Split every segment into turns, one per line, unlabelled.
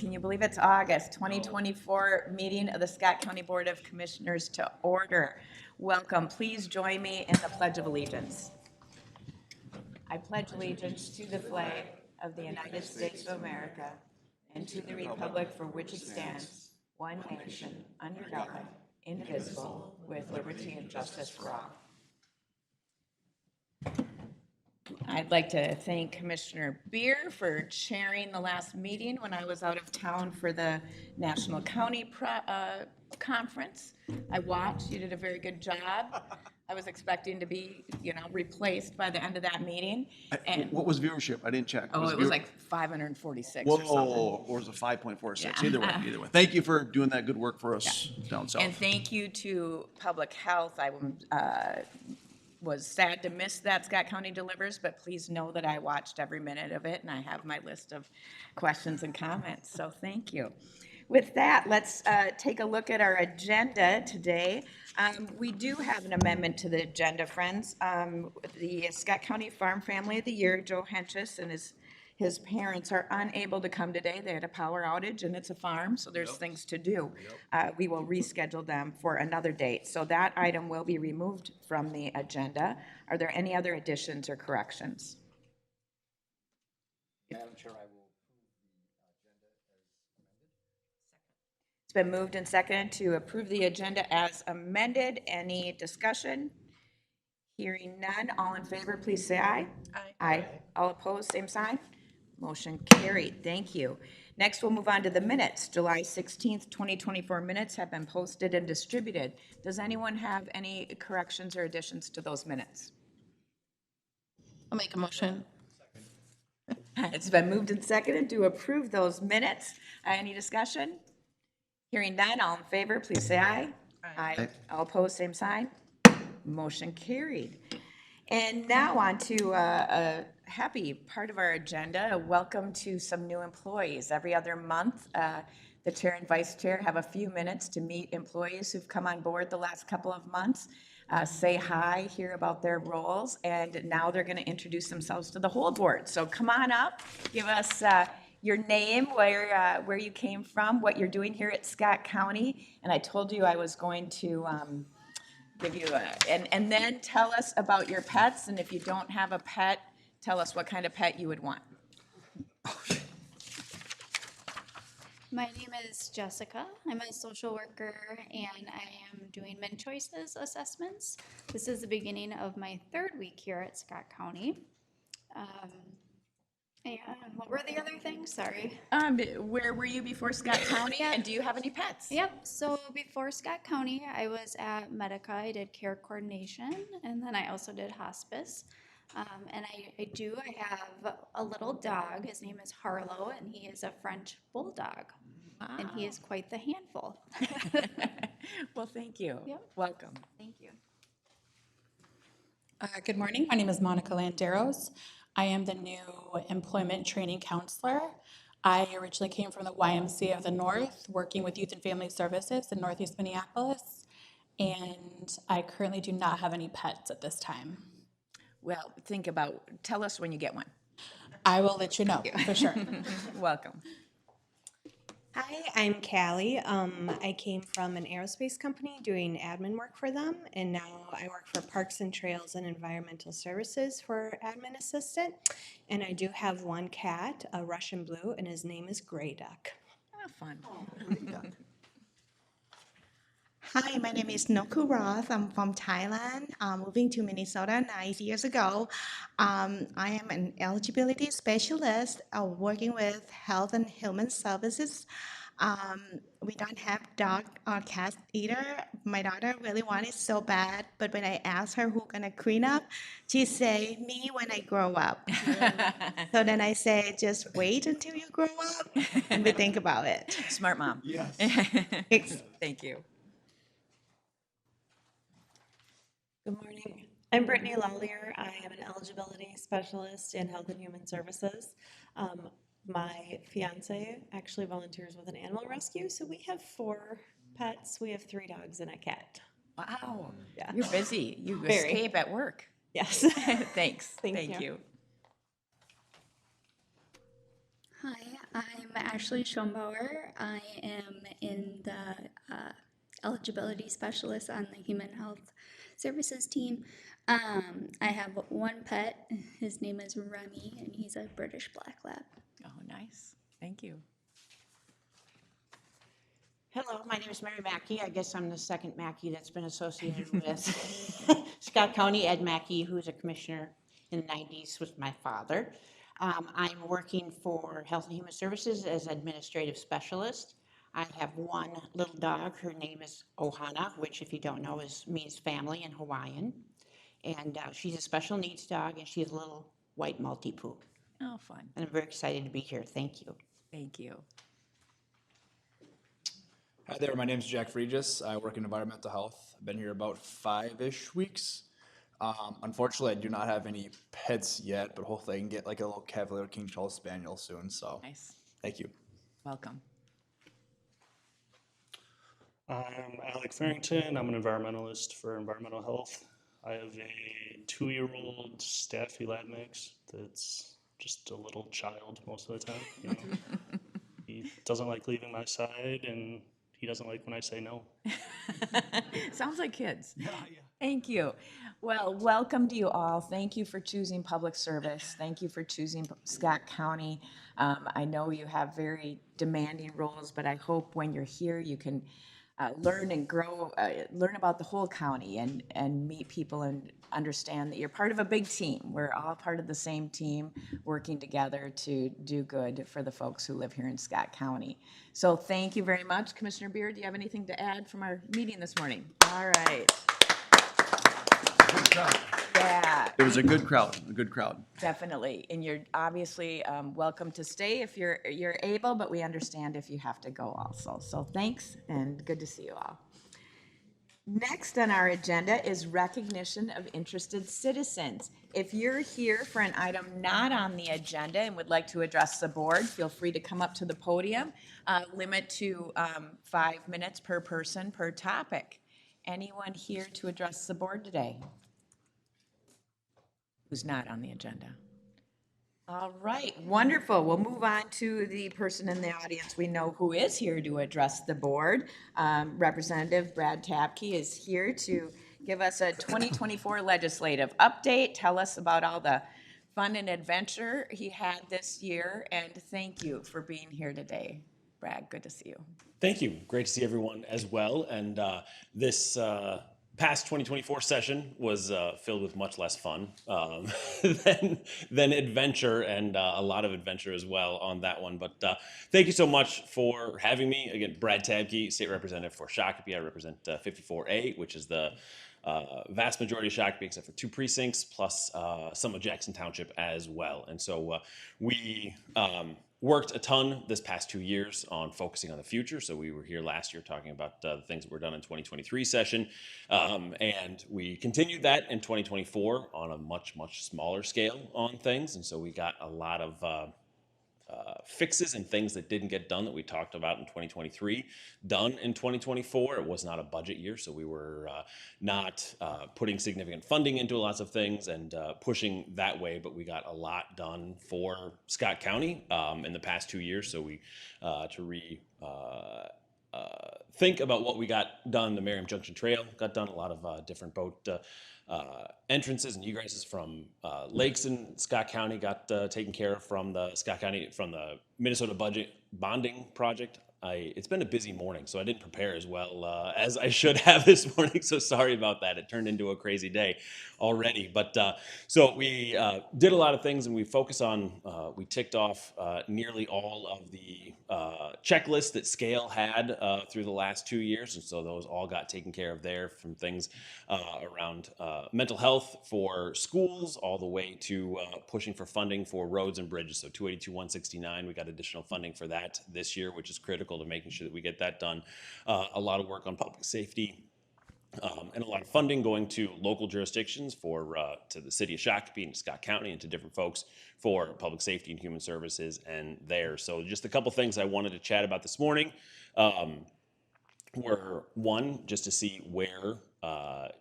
can you believe it's August 2024 meeting of the Scott County Board of Commissioners to order. Welcome. Please join me in the Pledge of Allegiance. I pledge allegiance to the flag of the United States of America and to the republic for which it stands, one nation, under God, indivisible, with liberty and justice for all. I'd like to thank Commissioner Beer for chairing the last meeting when I was out of town for the National County Conference. I watched, you did a very good job. I was expecting to be, replaced by the end of that meeting. And
What was viewership? I didn't check.
it was like 546 or something.
Whoa, or was it 5.46?
Yeah.
Either way. Thank you for doing that good work for us down south.
And thank you to Public Health. I was sad to miss that Scott County Delivers, but please know that I watched every minute of it, and I have my list of questions and comments, so thank you. With that, let's take a look at our agenda today. We do have an amendment to the agenda, friends. The Scott County Farm Family of the Year, Joe Henches, and his parents are unable to come today. They had a power outage, and it's a farm, so there's things to do. We will reschedule them for another date. So that item will be removed from the agenda. Are there any other additions or corrections?
Madam Chair, I will
It's been moved and seconded to approve the agenda as amended. Any discussion? Hearing none, all in favor, please say aye.
Aye.
Aye. All opposed, same sign. Motion carried. Thank you. Next, we'll move on to the minutes. July 16th, 2024 minutes have been posted and distributed. Does anyone have any corrections or additions to those minutes?
I'll make a motion.
It's been moved and seconded to approve those minutes. Any discussion? Hearing none, all in favor, please say aye. Aye. All opposed, same sign. Motion carried. And now on to a happy part of our agenda, a welcome to some new employees. Every other month, the chair and vice chair have a few minutes to meet employees who've come on board the last couple of months, say hi, hear about their roles, and now they're going to introduce themselves to the whole board. So come on up, give us your name, where you came from, what you're doing here at Scott County. And I told you I was going to give you and then tell us about your pets. And if you don't have a pet, tell us what kind of pet you would want.
My name is Jessica. I'm a social worker and I am doing MinChoices assessments. This is the beginning of my third week here at Scott County. And what were the other things? Sorry.
Where were you before Scott County, and do you have any pets?
Yep. So before Scott County, I was at Medica. I did care coordination, and then I also did hospice. And I have a little dog. His name is Harlow, and he is a French bulldog. Wow. And he is quite the handful.
Well, thank you.
Yep.
Welcome.
Thank you.
Good morning. My name is Monica Landeros. I am the new employment training counselor. I originally came from the YMCA of the North, working with Youth and Family Services in Northeast Minneapolis, and I currently do not have any pets at this time.
Well, tell us when you get one.
I will let you know, for sure.
Welcome.
Hi, I'm Callie. I came from an aerospace company doing admin work for them, and now I work for Parks and Trails and Environmental Services for admin assistant. And I do have one cat, a Russian blue, and his name is Gray Duck.
Oh, fun.
Hi, my name is Noku Roth. I'm from Thailand, moving to Minnesota 9 years ago. I am an eligibility specialist working with Health and Human Services. We don't have dog or cat either. My daughter really wanted so bad, but when I asked her who's gonna clean up, she say, me when I grow up. So then I say, just wait until you grow up and we think about it.
Smart mom.
Yes.
Thank you.
Good morning. I'm Brittany Lawlier. I am an eligibility specialist in Health and Human Services. My fiance actually volunteers with an animal rescue, so we have 4 pets. We have 3 dogs and a cat.
Wow.
Yeah.
You're busy. You
Very.
escape at work.
Yes.
Thanks.
Thank you.
you.
Hi, I'm Ashley Schoenbauer. I am in the eligibility specialist on the Human Health Services team. I have one pet. His name is Remy, and he's a British Black Lab.
Oh, nice. Thank you.
Hello, my name is Mary Mackey. I guess I'm the second Mackey that's been associated with Scott County. Ed Mackey, who's a commissioner in the 90s, was my father. I'm working for Health and Human Services as administrative specialist. I have one little dog. Her name is Ohana, which, if you don't know, means family in Hawaiian. And she's a special needs dog, and she's a little white Maltipoo.
Oh, fun.
And I'm very excited to be here. Thank you.
Thank you.
Hi there, my name is Jack Fregis. I work in environmental health. I've been here about 5-ish weeks. Unfortunately, I do not have any pets yet, but hopefully I can get like a little Cavalier King Charles Spaniel soon, so
Nice.
thank you.
Welcome.
I'm Alec Farrington. I'm an environmentalist for environmental health. I have a 2-year-old Staffy Lab mix that's just a little child most of the time. You know? He doesn't like leaving my side, and he doesn't like when I say no.
Sounds like kids. Yeah. Thank you. Well, welcome to you all. Thank you for choosing public service. Thank you for choosing Scott County. I know you have very demanding roles, but I hope when you're here you can learn and grow, learn about the whole county and meet people and understand that you're part of a big team. We're all part of the same team working together to do good for the folks who live here in Scott County. So thank you very much. Commissioner Beard, do you have anything to add from our meeting this morning? All right. Yeah.
It was a good crowd,
Definitely, and you're obviously welcome to stay if you're able, but we understand if you have to go also. So thanks, and good to see you all. Next on our agenda is recognition of interested citizens. If you're here for an item not on the agenda and would like to address the board, feel free to come up to the podium. Limit to 5 minutes per person per topic. Anyone here to address the board today? Who's not on the agenda? All right, wonderful. We'll move on to the person in the audience we know who is here to address the board. Representative Brad Tabke is here to give us a 2024 legislative update, tell us about all the fun and adventure he had this year, and thank you for being here today. Brad, good to see you.
Thank you. Great to see everyone as well. And this past 2024 session was filled with much less fun than adventure, and a lot of adventure as well on that one. But thank you so much for having me. Again, Brad Tabke, State Representative for Shakopee. I represent 54A, which is the vast majority of Shakopee, except for 2 precincts, plus some of Jackson Township as well. And so we worked a ton this past 2 years on focusing on the future. So we were here last year talking about the things that were done in 2023 session. And we continued that in 2024 on a much, much smaller scale on things. And so we got a lot of fixes and things that didn't get done that we talked about in 2023 done in 2024. It was not a budget year, so we were not putting significant funding into lots of things and pushing that way, but we got a lot done for Scott County in the past 2 years. So we think about what we got done. The Merriam Junction Trail got done, a lot of different boat entrances and egresses from lakes in Scott County got taken care of from the Minnesota budget bonding project. It's been a busy morning, so I didn't prepare as well as I should have this morning, so sorry about that. It turned into a crazy day already. But so we did a lot of things, and we focused on, we ticked off nearly all of the checklists that Scale had through the last 2 years, and so those all got taken care of there, from things around mental health for schools all the way to pushing for funding for roads and bridges. So 282-169, we got additional funding for that this year, which is critical to making sure that we get that done. A lot of work on public safety, and a lot of funding going to local jurisdictions for to the city of Shakopee and Scott County and to different folks for public safety and human services and there. So just a couple things I wanted to chat about this morning were, one, just to see where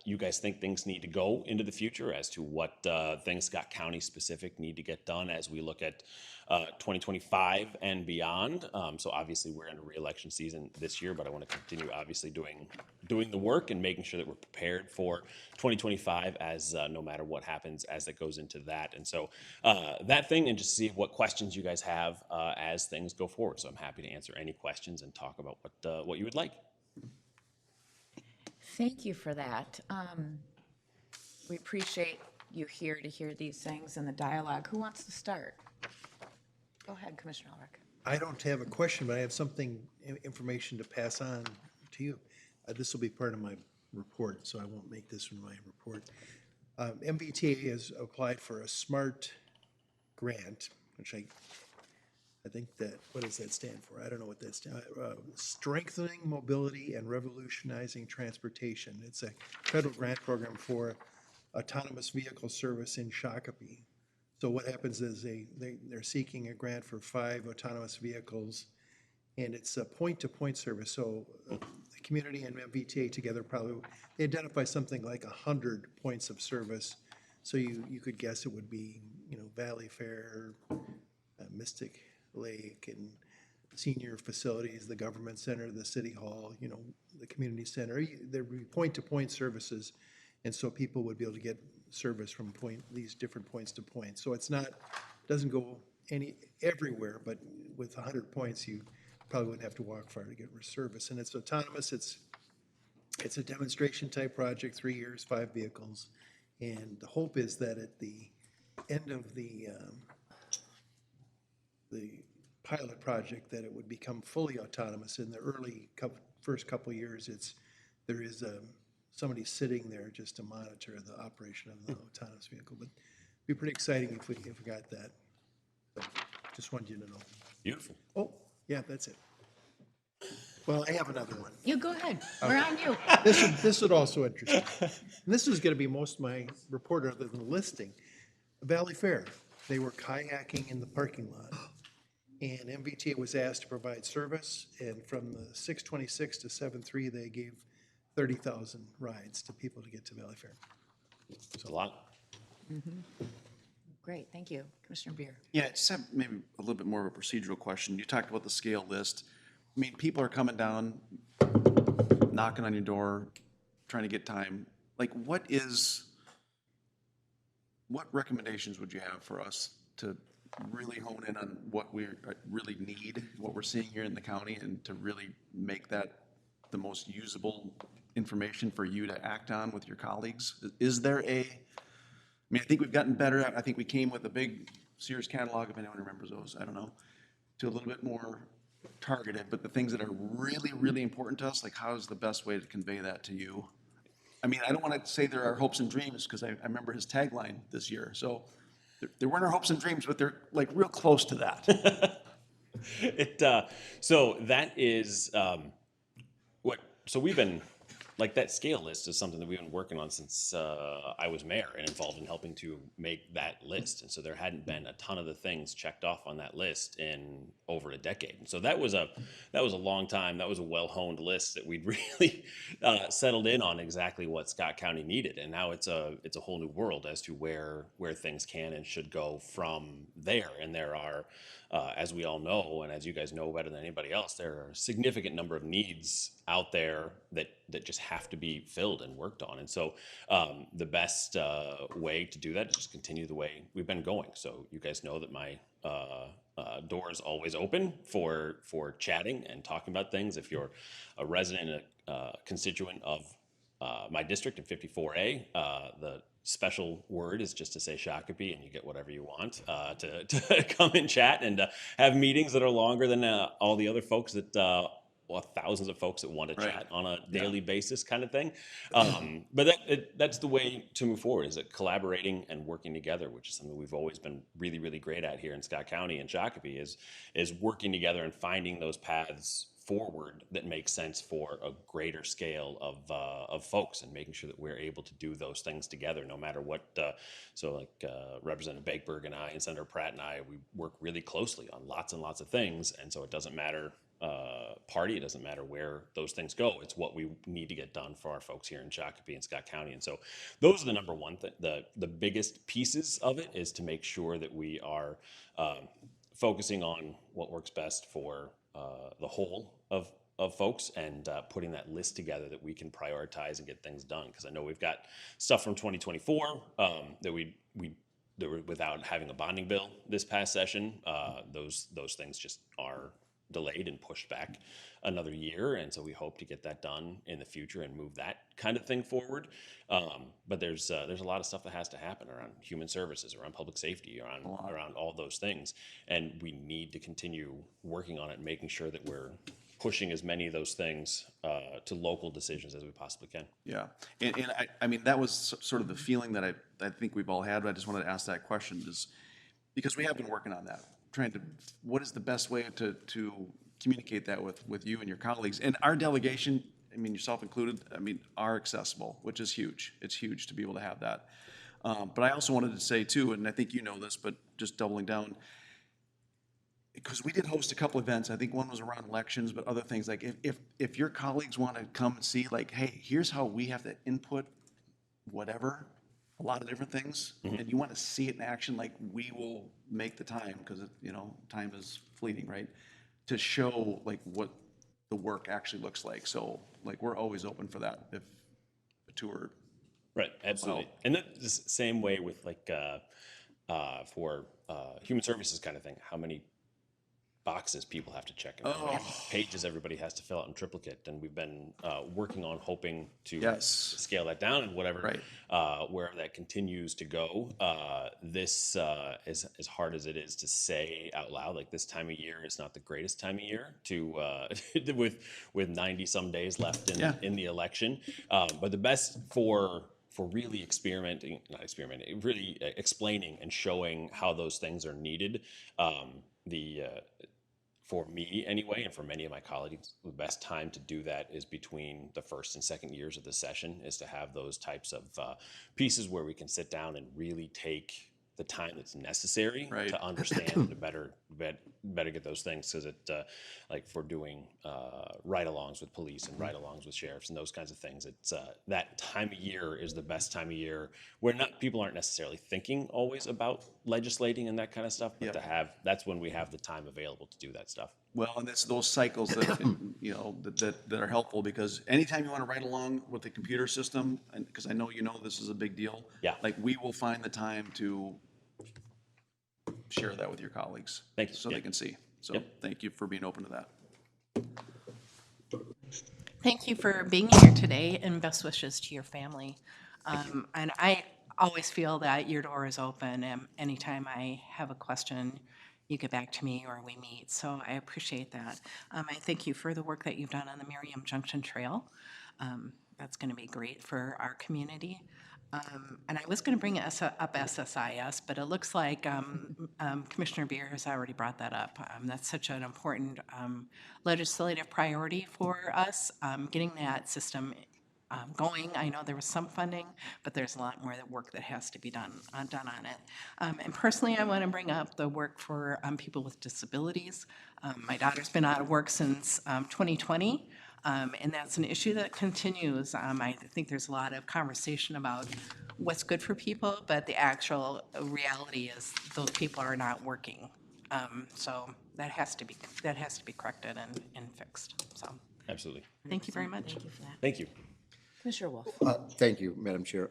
you guys think things need to go into the future, as to what things Scott County specific need to get done as we look at 2025 and beyond. So obviously we're in a re-election season this year, but I want to continue obviously doing the work and making sure that we're prepared for 2025 as no matter what happens as it goes into that. And so that thing, and just see what questions you guys have as things go forward. So I'm happy to answer any questions and talk about what you would like.
Thank you for that. We appreciate you here to hear these things and the dialogue. Who wants to start? Go ahead, Commissioner Ulrich.
I don't have a question, but I have something, information to pass on to you. This will be part of my report, so I won't make this in my report. MBTA has applied for a SMART grant, which I think that, what does that stand for? I don't know what that stands for. Strengthening Mobility and Revolutionizing Transportation. It's a federal grant program for autonomous vehicle service in Shakopee. So what happens is they're seeking a grant for 5 autonomous vehicles, and it's a point-to-point service. So the community and MBTA together they identify something like 100 points of service. So you could guess it would be, Valley Fair, Mystic Lake, and senior facilities, the government center, the city hall, the community center. There'd be point-to-point services, and so people would be able to get service from these different points to point. So doesn't go everywhere, but with 100 points, you probably wouldn't have to walk far to get service. And it's autonomous. It's a demonstration type project, 3 years, 5 vehicles, and the hope is that at the end of the pilot project, that it would become fully autonomous. In the first couple of years, there is somebody sitting there just to monitor the operation of the autonomous vehicle. But it'd be pretty exciting if we got that. So just wanted you to know.
Beautiful.
Oh, yeah, that's it. Well, I have another one.
You go ahead. We're on you.
This would also interest you. And this is going to be most of my report other than the listing. Valley Fair, they were kayaking in the parking lot. And MBTA was asked to provide service. And from the 6:26 to 7:03, they gave 30,000 rides to people to get to Valley Fair.
It's a lot.
Great, thank you. Commissioner Beer.
Yeah, just have maybe a little bit more of a procedural question. You talked about the scale list. I mean, people are coming down, knocking on your door, trying to get time. Like, what recommendations would you have for us to really hone in on what we really need, what we're seeing here in the county, and to really make that the most usable information for you to act on with your colleagues? Is there I mean, I think we've gotten better. I think we came with a big Sears catalog, if anyone remembers those, I don't know, to a little bit more targeted, but the things that are really, really important to us, like how is the best way to convey that to you? I mean, I don't want to say there are hopes and dreams, because I remember his tagline this year. So there weren't our hopes and dreams, but they're like real close to that.
So that is so we've been, like, that scale list is something that we've been working on since I was mayor and involved in helping to make that list. And so there hadn't been a ton of the things checked off on that list in over a decade. And so that was a long time. That was a well-honed list that we'd really settled in on exactly what Scott County needed. And now it's a whole new world as to where things can and should go from there. And there are, as we all know, and as you guys know better than anybody else, there are a significant number of needs out there that just have to be filled and worked on. And so the best way to do that is just continue the way we've been going. So you guys know that my door is always open for chatting and talking about things. If you're a resident and a constituent of my district in 54A, the special word is just to say Shakopee, and you get whatever you want to come and chat and have meetings that are longer than all the other folks that thousands of folks that want to chat on a daily basis, kind of thing. But that's the way to move forward, is it collaborating and working together, which is something we've always been really, really great at here in Scott County and Shakopee, is working together and finding those paths forward that makes sense for a greater scale of folks, and making sure that we're able to do those things together, no matter what. Representative Bakeberg and I and Senator Pratt and I, we work really closely on lots and lots of things, and so it doesn't matter party. It doesn't matter where those things go. It's what we need to get done for our folks here in Shakopee and Scott County. And so those are the number one thing. The biggest pieces of it is to make sure that we are focusing on what works best for the whole of folks, and putting that list together that we can prioritize and get things done. Because I know we've got stuff from 2024 that we were without having a bonding bill this past session. Those things just are delayed and pushed back another year, and so we hope to get that done in the future and move that kind of thing forward. But there's a lot of stuff that has to happen around human services, around public safety, around all those things, and we need to continue working on it and making sure that we're pushing as many of those things to local decisions as we possibly can.
Yeah, and I mean, that was sort of the feeling that I think we've all had, but I just wanted to ask that question, is because we have been working on that, trying to, what is the best way to communicate that with you and your colleagues? And our delegation, I mean, yourself included, I mean, are accessible, which is huge. It's huge to be able to have that. But I also wanted to say too, and I think you know this, but just doubling down, because we did host a couple events. I think one was around elections, but other things, like if your colleagues want to come and see, like, hey, here's how we have to input whatever, a lot of different things, and you want to see it in action, like, we will make the time, because time is fleeting, right? To show like what the work actually looks like. So like, we're always open for that if a tour.
Right, absolutely. And that's the same way with like for human services kind of thing, how many boxes people have to check and how many pages everybody has to fill out in triplicate. And we've been working on hoping to scale that down, and whatever, wherever that continues to go. This is as hard as it is to say out loud, like, this time of year is not the greatest time of year to with 90 some days left in the election. But the best for really really explaining and showing how those things are needed. For me anyway, and for many of my colleagues, the best time to do that is between the first and second years of the session, is to have those types of pieces where we can sit down and really take the time that's necessary to understand and to better get those things. Because it, like, for doing ride-alongs with police and ride-alongs with sheriffs and those kinds of things, it's that time of year is the best time of year where people aren't necessarily thinking always about legislating and that kind of stuff, but that's when we have the time available to do that stuff.
Well, and it's those cycles that that are helpful, because anytime you want to ride along with the computer system, and because I know this is a big deal. Yeah. Like, we will find the time to share that with your colleagues.
Thank you.
So they can see. So thank you for being open to that.
Thank you for being here today, and best wishes to your family. And I always feel that your door is open, and anytime I have a question, you get back to me or we meet. So I appreciate that. I thank you for the work that you've done on the Merriam Junction Trail. That's going to be great for our community. And I was going to bring up SSIS, but it looks like Commissioner Beer has already brought that up. That's such an important legislative priority for us, getting that system going. I know there was some funding, but there's a lot more work that has to be done on it. And personally, I want to bring up the work for people with disabilities. My daughter's been out of work since 2020. And that's an issue that continues. I think there's a lot of conversation about what's good for people, but the actual reality is those people are not working. So that has to be corrected and fixed. So
absolutely.
Thank you very much.
Thank you for that.
Thank you.
Commissioner Wolf.
Thank you, Madam Chair.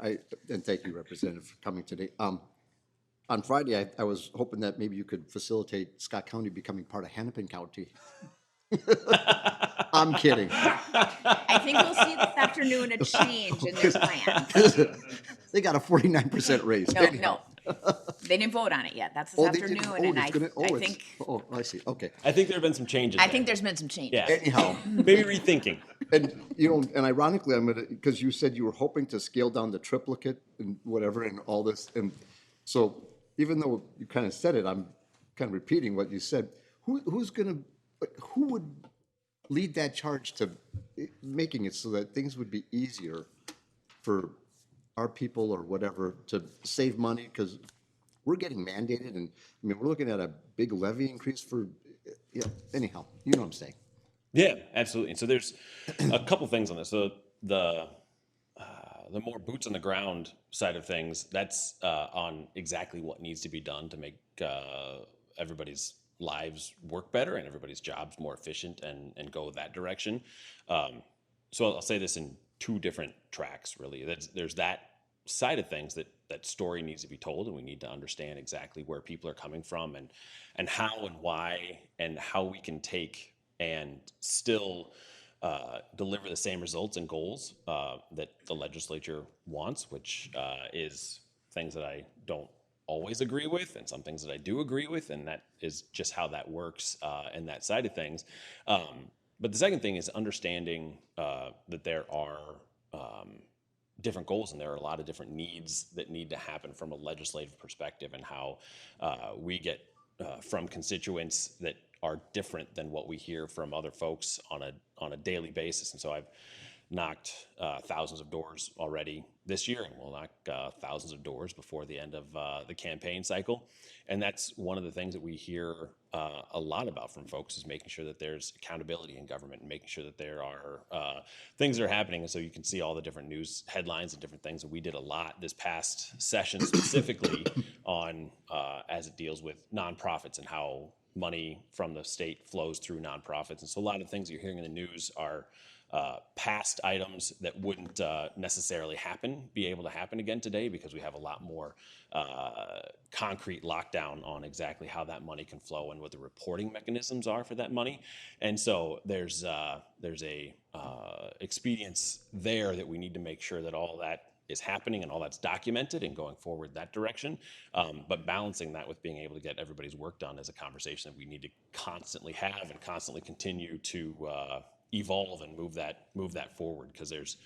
And thank you, Representative, for coming today. On Friday, I was hoping that maybe you could facilitate Scott County becoming part of Hennepin County. I'm kidding.
I think we'll see this afternoon a change in their plan.
They got a 49% raise.
No, they didn't vote on it yet. That's this afternoon, and I think.
Oh, I see. Okay.
I think there have been some changes.
I think there's been some changes.
Yeah.
Anyhow,
maybe rethinking.
And and ironically, because you said you were hoping to scale down the triplicate and whatever and all this, and so even though you kind of said it, I'm kind of repeating what you said. Who would lead that charge to making it so that things would be easier for our people or whatever to save money? Because we're getting mandated, and we're looking at a big levy increase for, anyhow, you know what I'm saying.
Yeah, absolutely. And so there's a couple things on this. So the more boots on the ground side of things, that's on exactly what needs to be done to make everybody's lives work better and everybody's jobs more efficient and go that direction. So I'll say this in two different tracks, really. There's that side of things that story needs to be told, and we need to understand exactly where people are coming from and how and why and how we can take and still deliver the same results and goals that the legislature wants, which is things that I don't always agree with and some things that I do agree with, and that is just how that works and that side of things. But the second thing is understanding that there are different goals and there are a lot of different needs that need to happen from a legislative perspective, and how we get from constituents that are different than what we hear from other folks on a daily basis. And so I've knocked thousands of doors already this year, and we'll knock thousands of doors before the end of the campaign cycle. And that's one of the things that we hear a lot about from folks, is making sure that there's accountability in government and making sure that there are things that are happening. And so you can see all the different news headlines and different things. And we did a lot this past session specifically on as it deals with nonprofits and how money from the state flows through nonprofits. And so a lot of things you're hearing in the news are past items that wouldn't necessarily be able to happen again today, because we have a lot more concrete lockdown on exactly how that money can flow and what the reporting mechanisms are for that money. And so there's a expedience there that we need to make sure that all that is happening and all that's documented and going forward that direction. But balancing that with being able to get everybody's work done is a conversation that we need to constantly have and constantly continue to evolve and move that forward, because there's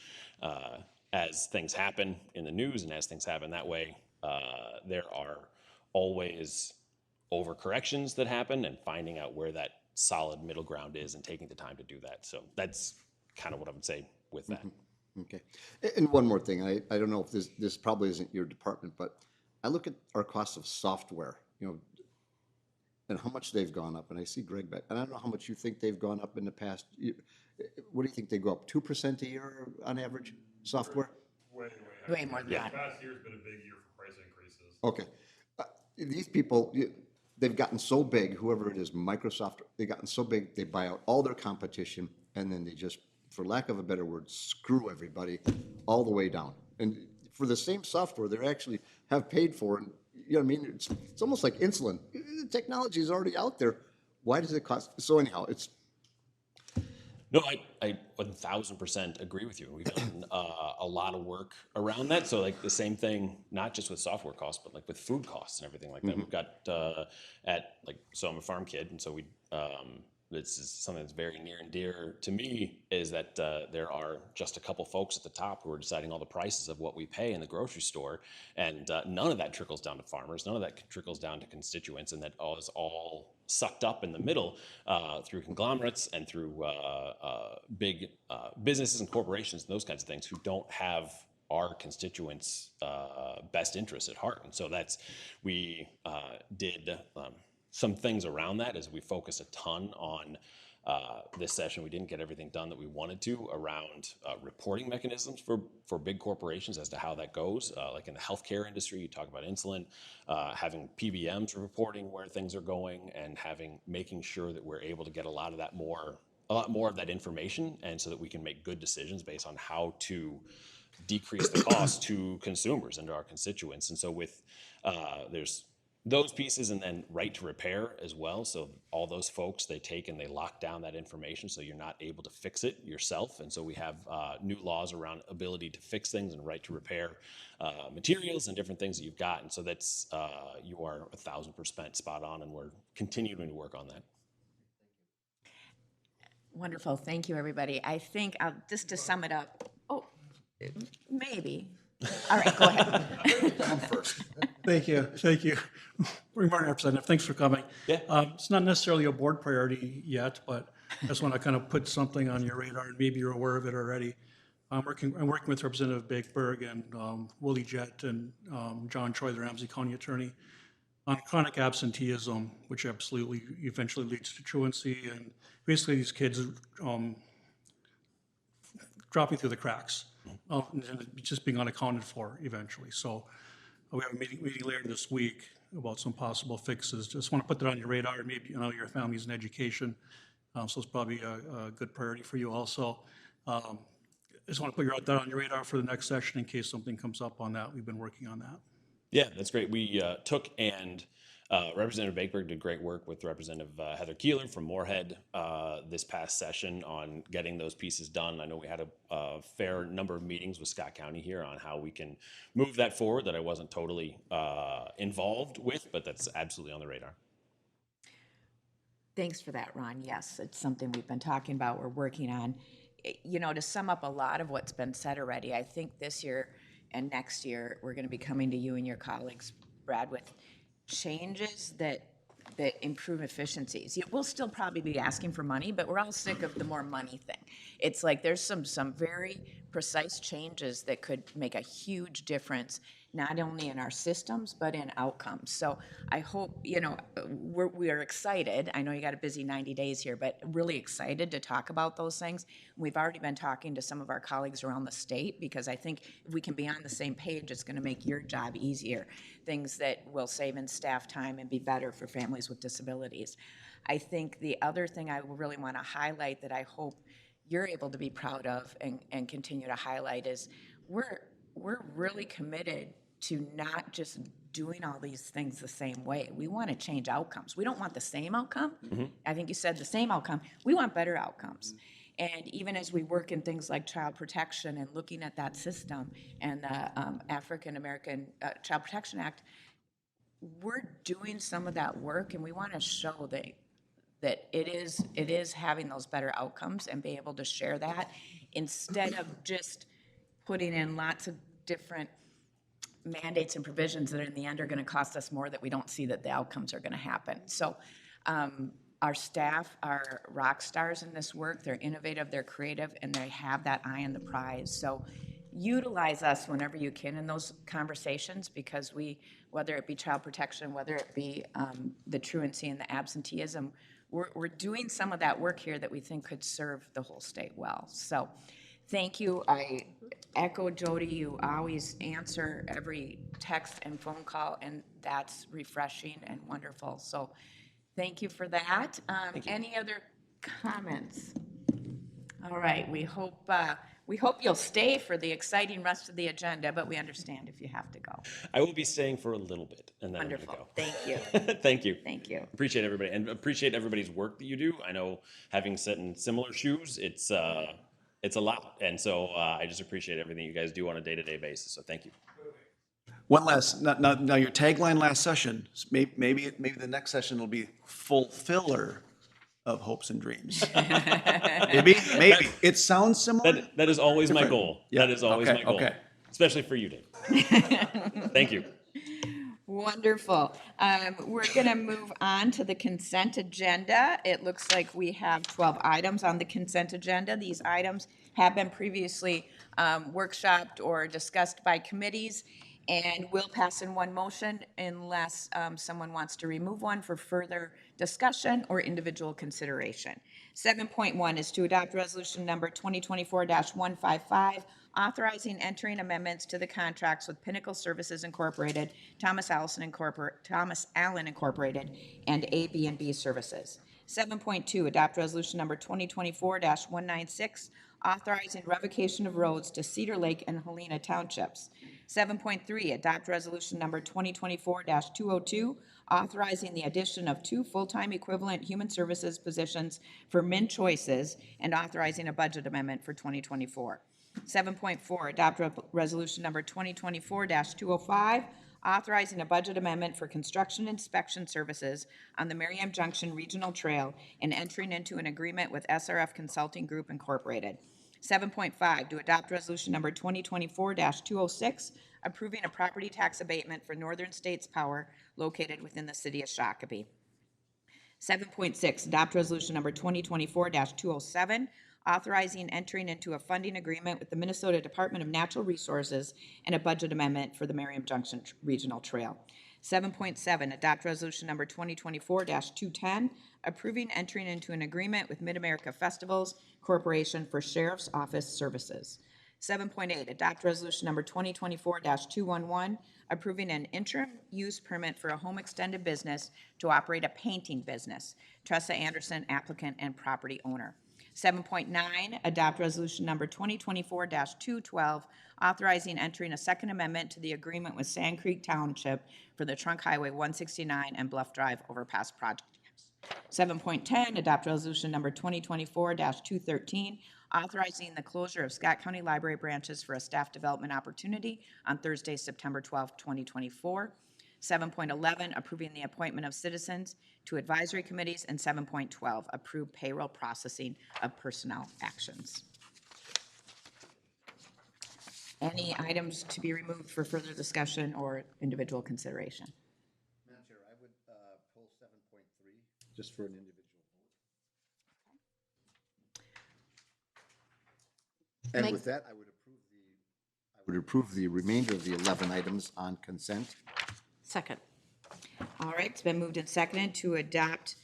as things happen in the news and as things happen that way, there are always overcorrections that happen, and finding out where that solid middle ground is and taking the time to do that. So that's kind of what I would say with that.
Okay. And one more thing, I don't know if this probably isn't your department, but I look at our cost of software, and how much they've gone up, and I see Greg back, and I don't know how much you think they've gone up in the past. What do you think, they go up 2% a year on average, software?
Way more than that.
Last year's been a big year for price increases.
Okay. These people, they've gotten so big, whoever it is, Microsoft, they've gotten so big, they buy out all their competition, and then they just, for lack of a better word, screw everybody all the way down. And for the same software they actually have paid for, and you know what I mean? It's almost like insulin. The technology is already out there. Why does it cost? So anyhow, it's.
No, I 1000% agree with you. We've done a lot of work around that. So like the same thing, not just with software costs, but like with food costs and everything like that. We've got so I'm a farm kid, and so this is something that's very near and dear to me, is that there are just a couple folks at the top who are deciding all the prices of what we pay in the grocery store, and none of that trickles down to farmers, none of that trickles down to constituents, and that is all sucked up in the middle through conglomerates and through big businesses and corporations and those kinds of things who don't have our constituents' best interests at heart. And so we did some things around that as we focus a ton on this session. We didn't get everything done that we wanted to around reporting mechanisms for big corporations as to how that goes. Like in the healthcare industry, you talk about insulin, having PBMs reporting where things are going, and making sure that we're able to get a lot more of that information, and so that we can make good decisions based on how to decrease the cost to consumers and to our constituents. And so there's those pieces, and then right to repair as well. So all those folks, they take and they lock down that information, so you're not able to fix it yourself. And so we have new laws around ability to fix things and right to repair materials and different things that you've got. And so that's, you are 1000% spot on, and we're continuing to work on that.
Wonderful. Thank you, everybody. I think, just to sum it up, maybe. All right, go ahead.
I'm first.
Thank you. Good morning, Representative. Thanks for coming.
Yeah.
It's not necessarily a board priority yet, but I just want to kind of put something on your radar, and maybe you're aware of it already. I'm working with Representative Bakeberg and Willie Jett and John Troy, the Ramsey County attorney. on chronic absenteeism, which absolutely eventually leads to truancy, and basically these kids dropping through the cracks, and just being unaccounted for eventually. So we have a meeting later this week about some possible fixes. Just want to put that on your radar. Maybe you know your family's in education, so it's probably a good priority for you also. Just want to put that on your radar for the next session in case something comes up on that. We've been working on that.
Yeah, that's great. We took and Representative Bakeberg did great work with Representative Heather Keeler from Moorhead this past session on getting those pieces done. I know we had a fair number of meetings with Scott County here on how we can move that forward that I wasn't totally involved with, but that's absolutely on the radar.
Thanks for that, Ron. Yes, it's something we've been talking about, we're working on. You know, to sum up a lot of what's been said already, I think this year and next year, we're going to be coming to you and your colleagues, Brad, with changes that improve efficiencies. We'll still probably be asking for money, but we're all sick of the more money thing. It's like there's some very precise changes that could make a huge difference, not only in our systems, but in outcomes. So I hope, you know, we are excited. I know you got a busy 90 days here, but really excited to talk about those things. We've already been talking to some of our colleagues around the state because I think if we can be on the same page, it's going to make your job easier. Things that will save in staff time and be better for families with disabilities. I think the other thing I really want to highlight that I hope you're able to be proud of and continue to highlight is we're really committed to not just doing all these things the same way. We want to change outcomes. We don't want the same outcome.
Mm-hmm.
I think you said the same outcome. We want better outcomes. And even as we work in things like child protection and looking at that system and the African American Child Protection Act, we're doing some of that work, and we want to show that it is having those better outcomes and be able to share that instead of just putting in lots of different mandates and provisions that in the end are going to cost us more that we don't see that the outcomes are going to happen. So our staff are rock stars in this work. They're innovative, they're creative, and they have that eye on the prize. So utilize us whenever you can in those conversations because whether it be child protection, whether it be the truancy and the absenteeism, we're doing some of that work here that we think could serve the whole state well. So thank you. I echo Jody, you always answer every text and phone call, and that's refreshing and wonderful. So thank you for that. Any other comments? All right, we hope you'll stay for the exciting rest of the agenda, but we understand if you have to go.
I will be staying for a little bit, and then
Wonderful.
I'm going
Thank you.
to go. Thank you.
Thank you.
Appreciate everybody, and appreciate everybody's work that you do. I know having sat in similar shoes, it's a lot, and so I just appreciate everything you guys do on a day-to-day basis. So thank you.
One last, now your tagline last session, maybe the next session will be fulfiller of hopes and dreams. Maybe. It sounds similar.
That is always my
Different.
goal.
Yeah.
That is always
Okay,
my goal.
okay.
Especially for you, Dave. Thank you.
Wonderful. We're going to move on to the consent agenda. It looks like we have 12 items on the consent agenda. These items have been previously workshopped or discussed by committees and will pass in one motion unless someone wants to remove one for further discussion or individual consideration. 7.1 is to adopt resolution number 2024-155, authorizing entering amendments to the contracts with Pinnacle Services Incorporated, Thomas Allen Incorporated, and AB&B Services. 7.2, adopt resolution number 2024-196, authorizing revocation of roads to Cedar Lake and Helena Townships. 7.3, adopt resolution number 2024-202, authorizing the addition of 2 full-time equivalent human services positions for MnChoices and authorizing a budget amendment for 2024. 7.4, adopt resolution number 2024-205, authorizing a budget amendment for construction inspection services on the Merriam Junction Regional Trail and entering into an agreement with SRF Consulting Group Incorporated. 7.5, to adopt resolution number 2024-206, approving a property tax abatement for Northern States Power located within the city of Shakopee. 7.6, adopt resolution number 2024-207, authorizing entering into a funding agreement with the Minnesota Department of Natural Resources and a budget amendment for the Merriam Junction Regional Trail. 7.7, adopt resolution number 2024-210, approving entering into an agreement with Mid-America Festivals Corporation for Sheriff's Office Services. 7.8, adopt resolution number 2024-211, approving an interim use permit for a home extended business to operate a painting business. Tressa Anderson, applicant and property owner. 7.9, adopt resolution number 2024-212, authorizing entering a second amendment to the agreement with Sand Creek Township for the Trunk Highway 169 and Bluff Drive overpass project. 7.10, adopt resolution number 2024-213, authorizing the closure of Scott County Library branches for a staff development opportunity on Thursday, September 12, 2024. 7.11, approving the appointment of citizens to advisory committees, and 7.12, approve payroll processing of personnel actions. Any items to be removed for further discussion or individual consideration?
Madam Chair, I would pull 7.3 just for an individual vote. And with that, I would approve the remainder of the 11 items on consent.
Second.
All right, it's been moved and seconded to adopt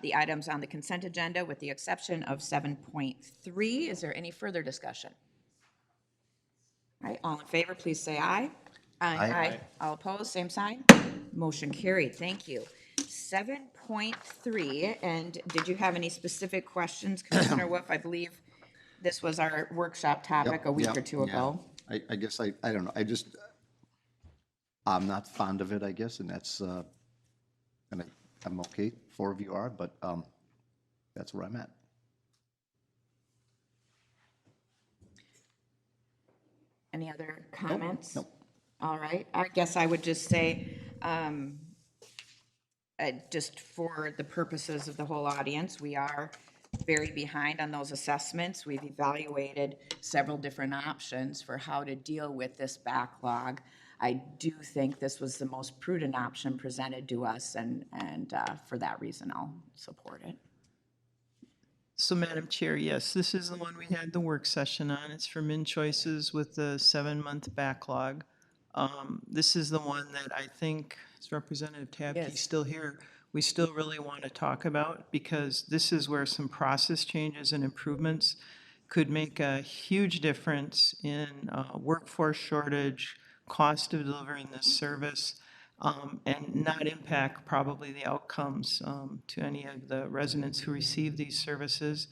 the items on the consent agenda with the exception of 7.3. Is there any further discussion? All right, all in favor, please say aye.
Aye.
All opposed, same sign. Motion carried, thank you. 7.3, and did you have any specific questions, Commissioner Wolf? I believe this was our workshop topic a week or two ago.
I guess I don't know, I'm not fond of it, I guess, and that's, and I'm okay, 4 of you are, but that's where I'm at.
Any other comments?
Nope.
All right, I guess I would just say, just for the purposes of the whole audience, we are very behind on those assessments. We've evaluated several different options for how to deal with this backlog. I do think this was the most prudent option presented to us, and for that reason, I'll support it.
So, Madam Chair, yes, this is the one we had the work session on. It's for MnChoices with the 7-month backlog. This is the one that I think, is Representative Tabke
Yes.
still here? We still really want to talk about, because this is where some process changes and improvements could make a huge difference in workforce shortage, cost of delivering this service, and not impact probably the outcomes to any of the residents who receive these services.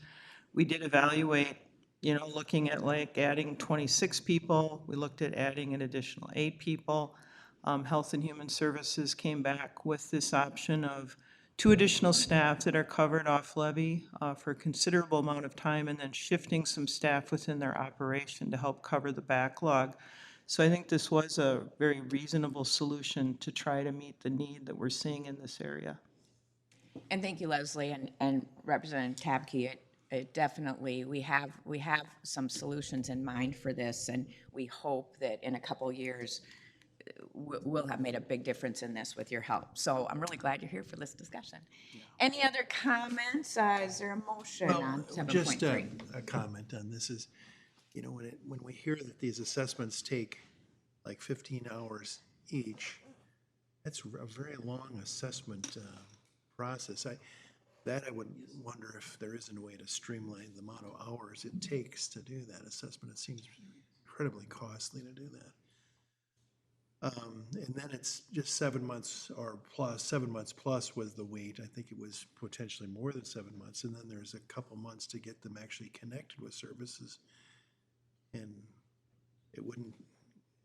We did evaluate, looking at like adding 26 people. We looked at adding an additional 8 people. Health and Human Services came back with this option of 2 additional staff that are covered off levy for a considerable amount of time, and then shifting some staff within their operation to help cover the backlog. So I think this was a very reasonable solution to try to meet the need that we're seeing in this area.
And thank you, Leslie, and Representative Tabke. It definitely, we have some solutions in mind for this, and we hope that in a couple years, we'll have made a big difference in this with your help. So I'm really glad you're here for this discussion. Any other comments? Is there a motion on 7.3?
Just a comment on this is, when we hear that these assessments take like 15 hours each, that's a very long assessment process. I would wonder if there isn't a way to streamline the amount of hours it takes to do that assessment. It seems incredibly costly to do that. And then it's just 7 months or plus. 7 months plus was the wait. I think it was potentially more than 7 months. And then there's a couple months to get them actually connected with services. And it wouldn't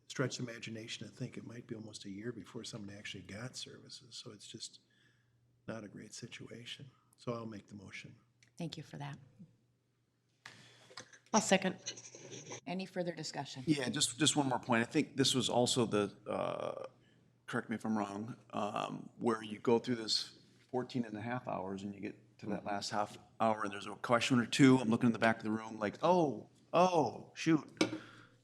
stretch the imagination to think it might be almost a year before somebody actually got services. So it's just not a great situation. So I'll make the motion.
Thank you for that.
I'll second.
Any further discussion?
Yeah, just one more point. I think this was also the, correct me if I'm wrong, where you go through this 14 and a half hours and you get to that last half hour and there's a question or two. I'm looking in the back of the room like, oh, shoot.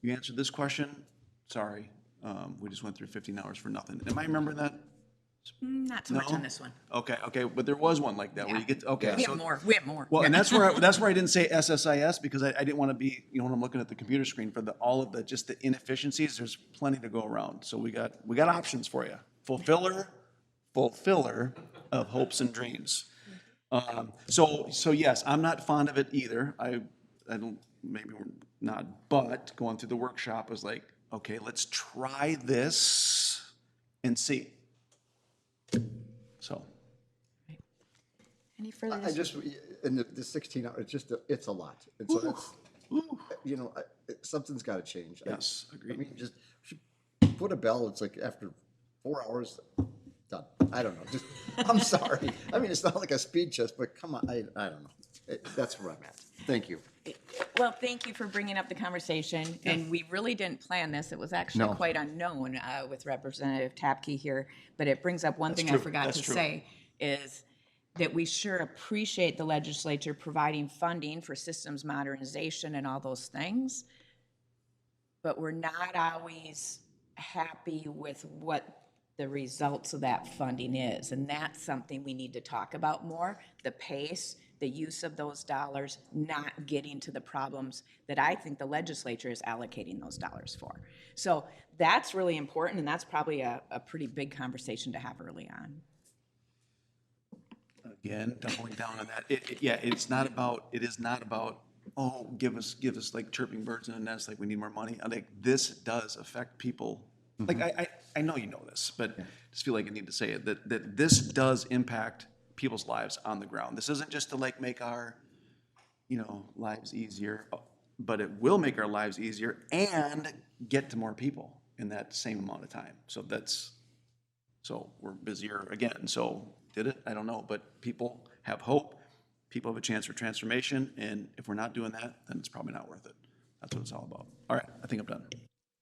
You answered this question? Sorry. We just went through 15 hours for nothing. Am I remembering that?
Not so much
No?
on this one.
Okay, but there was one like that where you get, okay.
We
so-
have more, we have more.
Well, and that's where I didn't say SSIS, because I didn't want to be, when I'm looking at the computer screen for all of the, just the inefficiencies, there's plenty to go around. So we got options for you. fulfiller of hopes and dreams. So yes, I'm not fond of it either. I don't, maybe we're not, but going through the workshop was like, okay, let's try this and see. So.
Any further
I just, in the 16 hours, it's a lot. And so that's, you know, something's got to change.
Yes, agreed.
I mean, just put a bell, it's like after 4 hours, done. I don't know, just, I'm sorry. I mean, it's not like a speed test, but come on, I don't know. That's where I'm at. Thank you.
Well, thank you for bringing up the conversation, and we really didn't plan this. It was actually
No.
quite unknown with Representative Tapke here, but it brings up one
That's
thing I
true.
forgot
That's
to
true.
say is that we sure appreciate the legislature providing funding for systems modernization and all those things, but we're not always happy with what the results of that funding is, and that's something we need to talk about more, the pace, the use of those dollars, not getting to the problems that I think the legislature is allocating those dollars for. So that's really important, and that's probably a pretty big conversation to have early on.
Again, doubling down on that. It is not about, oh, give us like chirping birds in a nest, like we need more money. I think this does affect people. Like, I know you know this, but I just feel like I need to say it, that this does impact people's lives on the ground. This isn't just to like make our, lives easier, but it will make our lives easier and get to more people in that same amount of time. So we're busier again. So did it? I don't know, but people have hope. People have a chance for transformation. And if we're not doing that, then it's probably not worth it. That's what it's all about. All right, I think I'm done.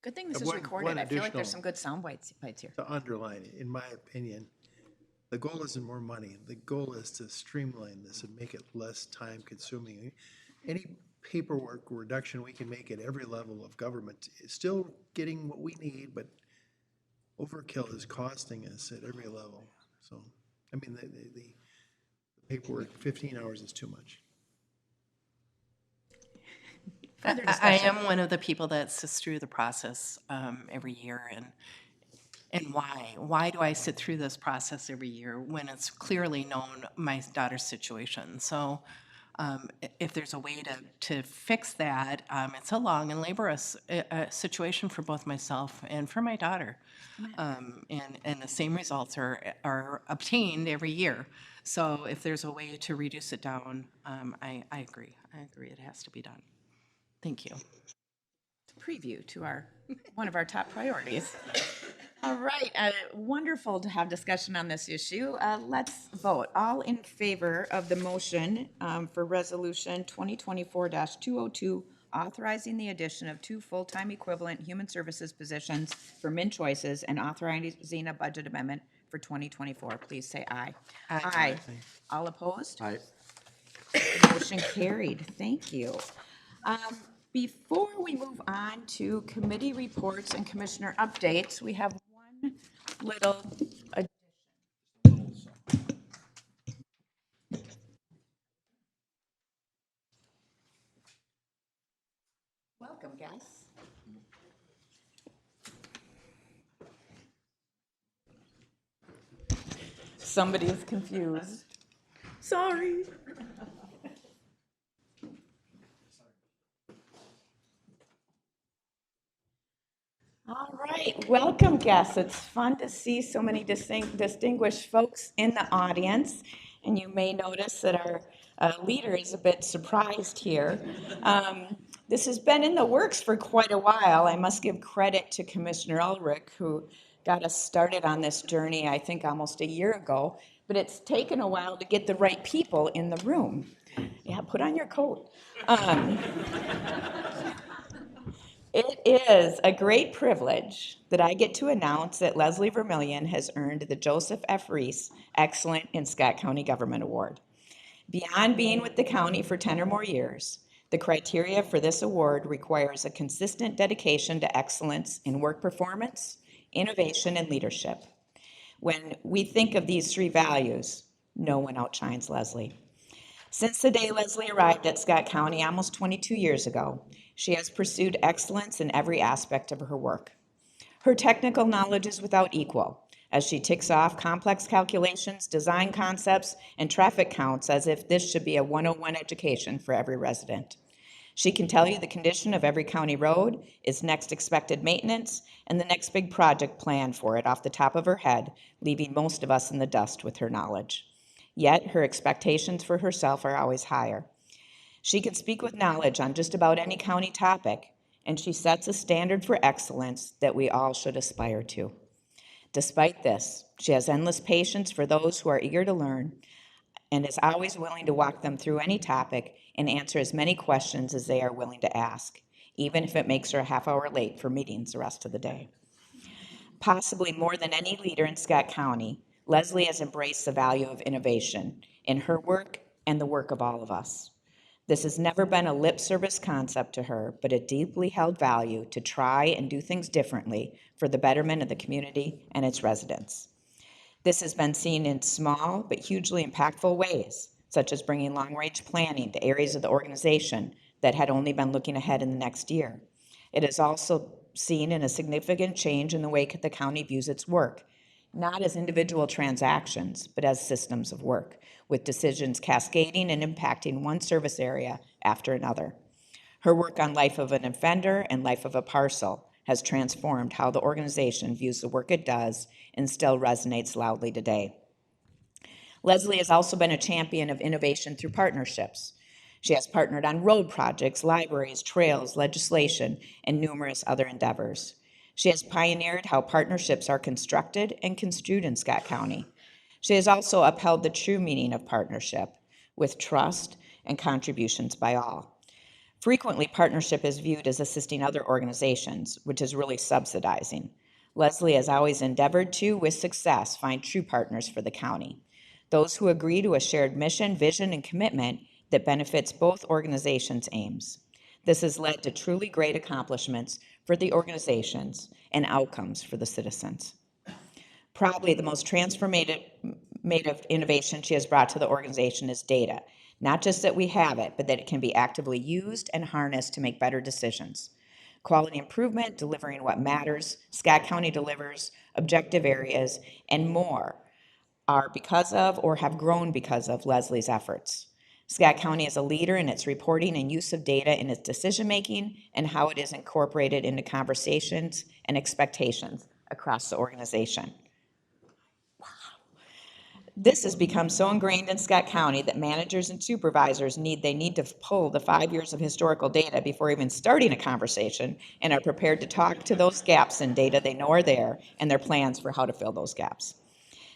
Good thing this is
One
recorded. I feel like there's
additional-
some good sound bites here.
To underline it, in my opinion, the goal isn't more money. The goal is to streamline this and make it less time consuming. Any paperwork reduction we can make at every level of government is still getting what we need, but overkill is costing us at every level. So, I mean, the paperwork, 15 hours is too much.
I am one of the people that sits through the process every year, and why? Why do I sit through this process every year when it's clearly known my daughter's situation? So if there's a way to fix that, it's a long and laborious situation for both myself and for my daughter. And the same results are obtained every year. So if there's a way to reduce it down, I agree. I agree it has to be done. Thank you.
Preview to one of our top priorities. All right, wonderful to have discussion on this issue. Let's vote. All in favor of the motion for Resolution 2024-202, authorizing the addition of 2 full-time equivalent human services positions for MnChoices and authorizing a budget amendment for 2024, please say aye. Aye. All opposed?
Aye.
Motion carried. Thank you. Before we move on to committee reports and commissioner updates, we have one little addition. Welcome, guests. Somebody is confused. Sorry. All right, welcome guests. It's fun to see so many distinguished folks in the audience, and you may notice that our leader is a bit surprised here. This has been in the works for quite a while. I must give credit to Commissioner Ulrich, who got us started on this journey, I think almost a year ago, but it's taken a while to get the right people in the room. Yeah, put on your coat. It is a great privilege that I get to announce that Leslie Vermillion has earned the Joseph F. Reese Excellent in Scott County Government Award. Beyond being with the county for 10 or more years, the criteria for this award requires a consistent dedication to excellence in work performance, innovation, and leadership. When we think of these 3 values, no one outshines Leslie. Since the day Leslie arrived at Scott County almost 22 years ago, she has pursued excellence in every aspect of her work. Her technical knowledge is without equal, as she ticks off complex calculations, design concepts, and traffic counts as if this should be a 101 education for every resident. She can tell you the condition of every county road, its next expected maintenance, and the next big project planned for it off the top of her head, leaving most of us in the dust with her knowledge. Yet her expectations for herself are always higher. She can speak with knowledge on just about any county topic, and she sets a standard for excellence that we all should aspire to. Despite this, she has endless patience for those who are eager to learn and is always willing to walk them through any topic and answer as many questions as they are willing to ask, even if it makes her a half hour late for meetings the rest of the day. Possibly more than any leader in Scott County, Leslie has embraced the value of innovation in her work and the work of all of us. This has never been a lip service concept to her, but a deeply held value to try and do things differently for the betterment of the community and its residents. This has been seen in small but hugely impactful ways, such as bringing long-range planning to areas of the organization that had only been looking ahead in the next year. It is also seen in a significant change in the way the county views its work, not as individual transactions, but as systems of work, with decisions cascading and impacting one service area after another. Her work on Life of an Offender and Life of a Parcel has transformed how the organization views the work it does and still resonates loudly today. Leslie has also been a champion of innovation through partnerships. She has partnered on road projects, libraries, trails, legislation, and numerous other endeavors. She has pioneered how partnerships are constructed and construed in Scott County. She has also upheld the true meaning of partnership with trust and contributions by all. Frequently, partnership is viewed as assisting other organizations, which is really subsidizing. Leslie has always endeavored to, with success, find true partners for the county. Those who agree to a shared mission, vision, and commitment that benefits both organizations' aims. This has led to truly great accomplishments for the organizations and outcomes for the citizens. Probably the most transformative innovation she has brought to the organization is data. Not just that we have it, but that it can be actively used and harnessed to make better decisions. Quality improvement, delivering what matters, Scott County delivers, objective areas, and more are because of or have grown because of Leslie's efforts. Scott County is a leader in its reporting and use of data in its decision-making and how it is incorporated into conversations and expectations across the organization. This has become so ingrained in Scott County that managers and supervisors need to pull the 5 years of historical data before even starting a conversation and are prepared to talk to those gaps in data they know are there and their plans for how to fill those gaps.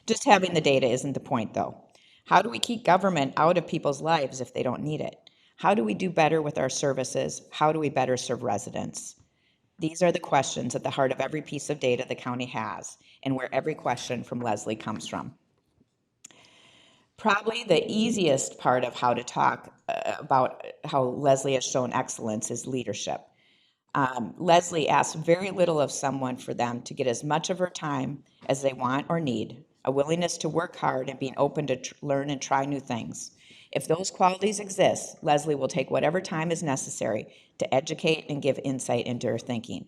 Just having the data isn't the point, though. How do we keep government out of people's lives if they don't need it? How do we do better with our services? How do we better serve residents? These are the questions at the heart of every piece of data the county has and where every question from Leslie comes from. Probably the easiest part of how to talk about how Leslie has shown excellence is leadership. Leslie asks very little of someone for them to get as much of her time as they want or need, a willingness to work hard and being open to learn and try new things. If those qualities exist, Leslie will take whatever time is necessary to educate and give insight into her thinking.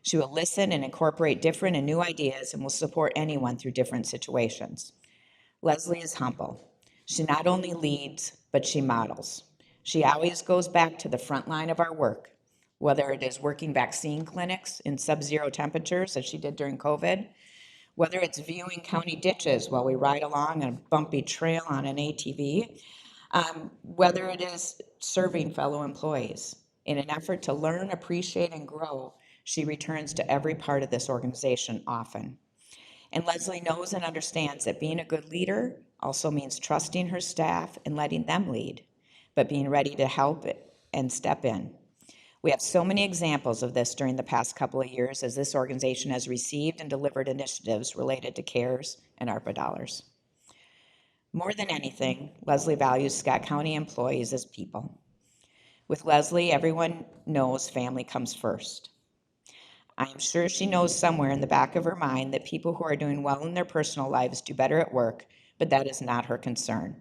She will listen and incorporate different and new ideas and will support anyone through different situations. Leslie is humble. She not only leads, but she models. She always goes back to the front line of our work, whether it is working vaccine clinics in sub-zero temperatures, as she did during COVID, whether it's viewing county ditches while we ride along a bumpy trail on an ATV, whether it is serving fellow employees. In an effort to learn, appreciate, and grow, she returns to every part of this organization often. And Leslie knows and understands that being a good leader also means trusting her staff and letting them lead, but being ready to help and step in. We have so many examples of this during the past couple of years as this organization has received and delivered initiatives related to CARES and ARPA dollars. More than anything, Leslie values Scott County employees as people. With Leslie, everyone knows family comes first. I am sure she knows somewhere in the back of her mind that people who are doing well in their personal lives do better at work, but that is not her concern.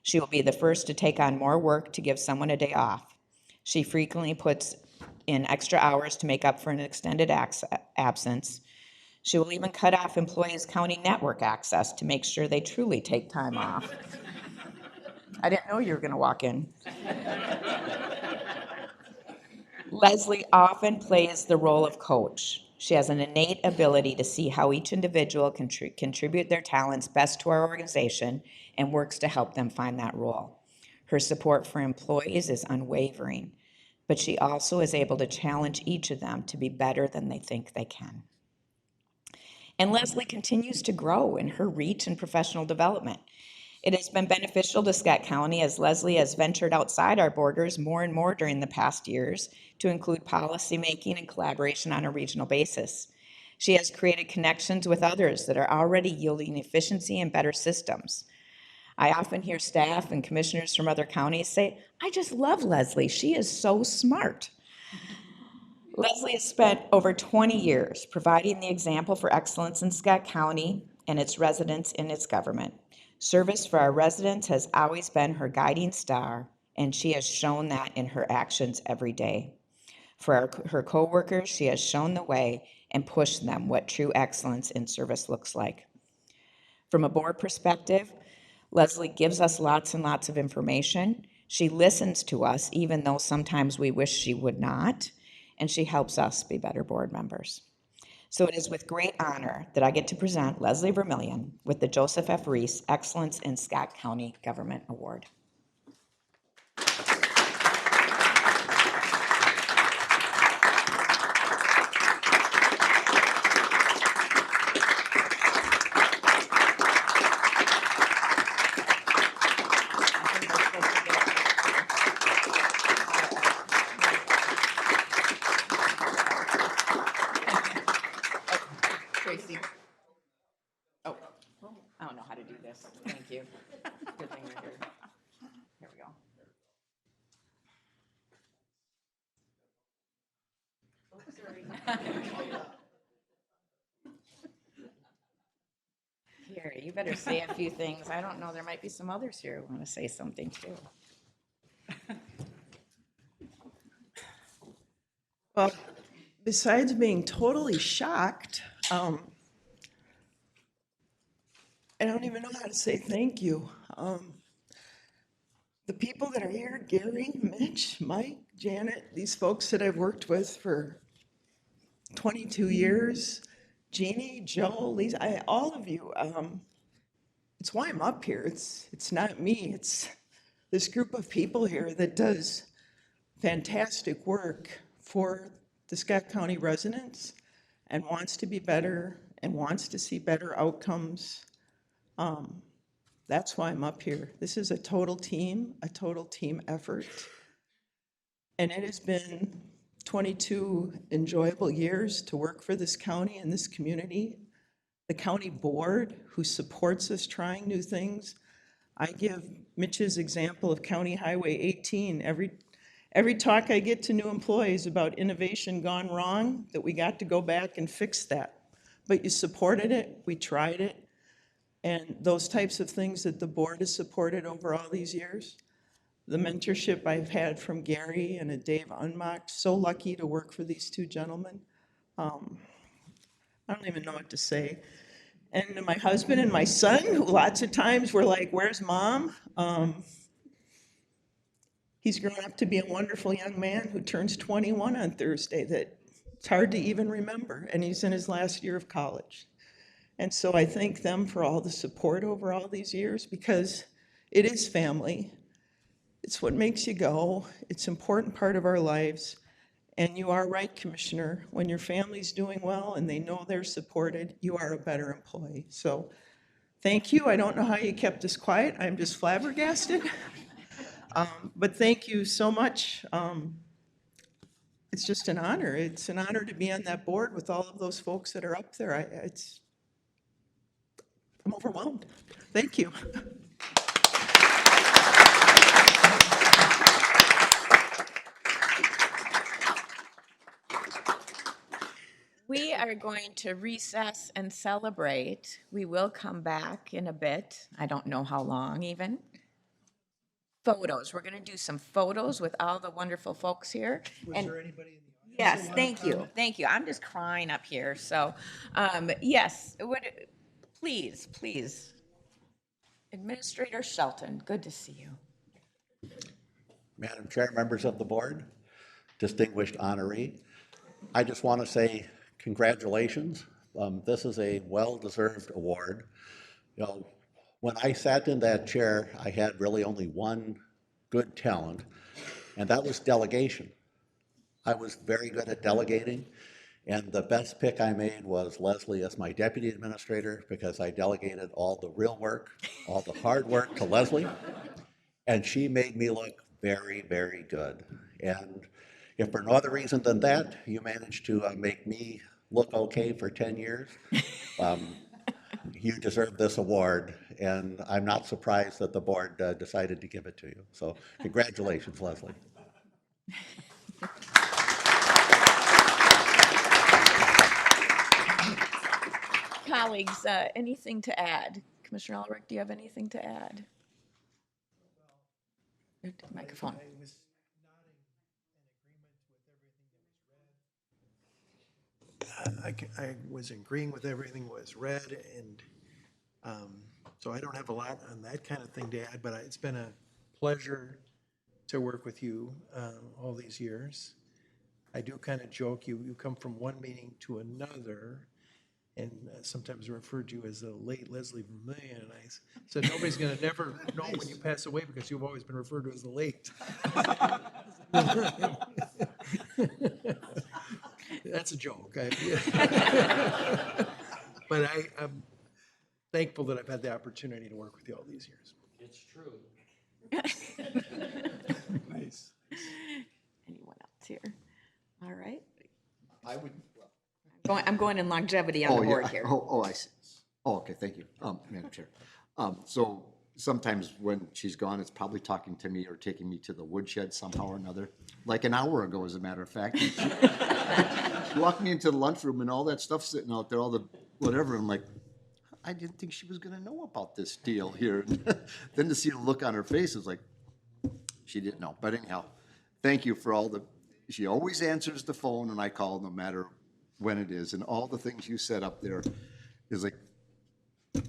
She will be the first to take on more work to give someone a day off. She frequently puts in extra hours to make up for an extended absence. She will even cut off employees' county network access to make sure they truly take time off. I didn't know you were going to walk in. Leslie often plays the role of coach. She has an innate ability to see how each individual can contribute their talents best to our organization and works to help them find that role. Her support for employees is unwavering, but she also is able to challenge each of them to be better than they think they can. And Leslie continues to grow in her reach and professional development. It has been beneficial to Scott County as Leslie has ventured outside our borders more and more during the past years to include policymaking and collaboration on a regional basis. She has created connections with others that are already yielding efficiency and better systems. I often hear staff and commissioners from other counties say, "I just love Leslie. She is so smart." Leslie has spent over 20 years providing the example for excellence in Scott County and its residents in its government. Service for our residents has always been her guiding star, and she has shown that in her actions every day. For her coworkers, she has shown the way and pushed them what true excellence in service looks like. From a board perspective, Leslie gives us lots and lots of information. She listens to us, even though sometimes we wish she would not, and she helps us be better board members. So it is with great honor that I get to present Leslie Vermillion with the Joseph F. Reese Excellence in Scott County Government Award. Tracy. Oh, I don't know how to do this. Thank you. Good thing you're here. Here we go. Here, you better say a few things. I don't know, there might be some others here who want to say something too.
Well, besides being totally shocked, I don't even know how to say thank you. The people that are here, Gary, Mitch, Mike, Janet, these folks that I've worked with for 22 years, Jeannie, Joe, Lisa, all of you, it's why I'm up here. It's not me, it's this group of people here that does fantastic work for the Scott County residents and wants to be better and wants to see better outcomes. That's why I'm up here. This is a total team effort. And it has been 22 enjoyable years to work for this county and this community. The county board who supports us trying new things. I give Mitch's example of County Highway 18. Every talk I get to new employees about innovation gone wrong, that we got to go back and fix that. But you supported it, we tried it, and those types of things that the board has supported over all these years. The mentorship I've had from Gary and a Dave Unmocked, so lucky to work for these two gentlemen. I don't even know what to say. And my husband and my son, who lots of times were like, "Where's mom?" He's grown up to be a wonderful young man who turns 21 on Thursday that it's hard to even remember, and he's in his last year of college. And so I thank them for all the support over all these years, because it is family. It's what makes you go. It's an important part of our lives. And you are right, Commissioner, when your family's doing well and they know they're supported, you are a better employee. So thank you. I don't know how you kept us quiet. I'm just flabbergasted. But thank you so much. It's just an honor. It's an honor to be on that board with all of those folks that are up there. I'm overwhelmed. Thank you.
We are going to recess and celebrate. We will come back in a bit. I don't know how long even. Photos. We're going to do some photos with all the wonderful folks here.
Was there anybody in the audience?
Yes, thank you, thank you. I'm just crying up here, so, yes, please. Administrator Shelton, good to see you.
Madam Chair, members of the board, distinguished honoree, I just want to say congratulations. This is a well-deserved award. You know, when I sat in that chair, I had really only one good talent, and that was delegation. I was very good at delegating, and the best pick I made was Leslie as my deputy administrator because I delegated all the real work, all the hard work to Leslie, and she made me look very, very good. And if for no other reason than that, you managed to make me look okay for 10 years. You deserve this award, and I'm not surprised that the board decided to give it to you. So congratulations, Leslie.
Colleagues, anything to add? Commissioner Ulrich, do you have anything to add? Microphone.
I was agreeing with everything that was read, and so I don't have a lot on that kind of thing to add, but it's been a pleasure to work with you all these years. I do kind of joke, you come from one meeting to another, and sometimes referred to you as the late Leslie Vermillion, and I said nobody's going to never know when you pass away because you've always been referred to as the late. That's a joke. But I'm thankful that I've had the opportunity to work with you all these years.
It's true.
Nice.
Anyone else here? All right.
I would.
I'm going in longevity on the board here.
Oh, I see. Oh, okay, thank you, Madam Chair. So sometimes when she's gone, it's probably talking to me or taking me to the woodshed somehow or another. Like an hour ago, as a matter of fact. She walked me into the lunchroom and all that stuff sitting out there, all the whatever. I'm like, I didn't think she was going to know about this deal here. Then to see the look on her face, it was like, she didn't know. But anyhow, thank you for all she always answers the phone when I call, no matter when it is. And all the things you said up there is like,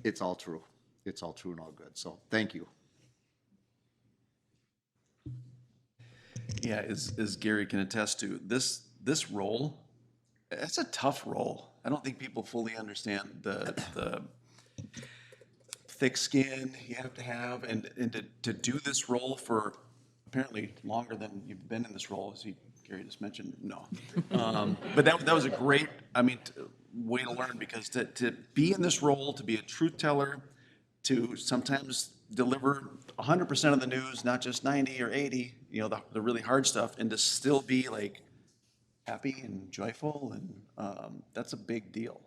it's all true. It's all true and all good. So thank you.
Yeah, as Gary can attest to, this role, it's a tough role. I don't think people fully understand the thick skin you have to have, and to do this role for apparently longer than you've been in this role, as Gary just mentioned. No, but that was a great, way to learn, because to be in this role, to be a truth teller, to sometimes deliver 100% of the news, not just 90 or 80, the really hard stuff, and to still be like happy and joyful, and that's a big deal.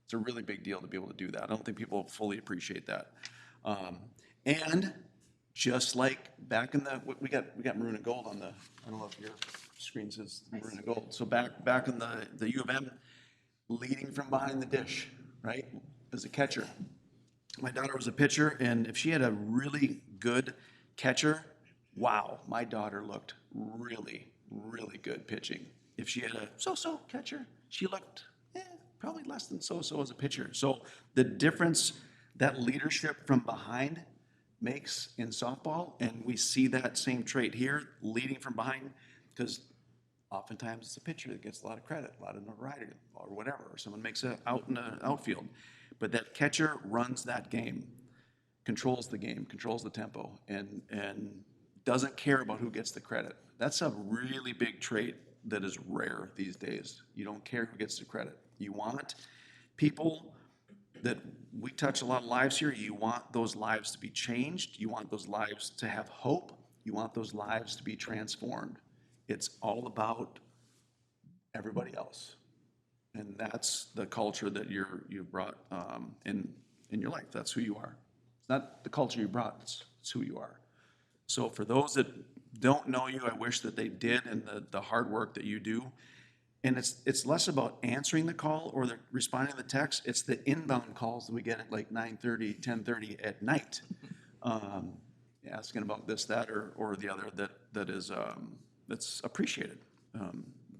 It's a really big deal to be able to do that. I don't think people fully appreciate that. And just like back in we got maroon and gold on I don't know if your screen says maroon and gold. So back in the U of M, leading from behind the dish, right, as a catcher. My daughter was a pitcher, and if she had a really good catcher, wow, my daughter looked really, really good pitching. If she had a so-so catcher, she looked probably less than so-so as a pitcher. So the difference that leadership from behind makes in softball, and we see that same trait here, leading from behind, because oftentimes it's a pitcher that gets a lot of credit, a lot of notoriety, or whatever, or someone makes it out in the outfield. But that catcher runs that game, controls the game, controls the tempo, and doesn't care about who gets the credit. That's a really big trait that is rare these days. You don't care who gets the credit. You want people that we touch a lot of lives here. You want those lives to be changed. You want those lives to have hope. You want those lives to be transformed. It's all about everybody else. And that's the culture that you've brought in your life. That's who you are. It's not the culture you brought, it's who you are. So for those that don't know you, I wish that they did, and the hard work that you do. And it's less about answering the call or responding to the text. It's the inbound calls that we get at like 9:30, 10:30 at night, asking about this, that, or the other that is that's appreciated.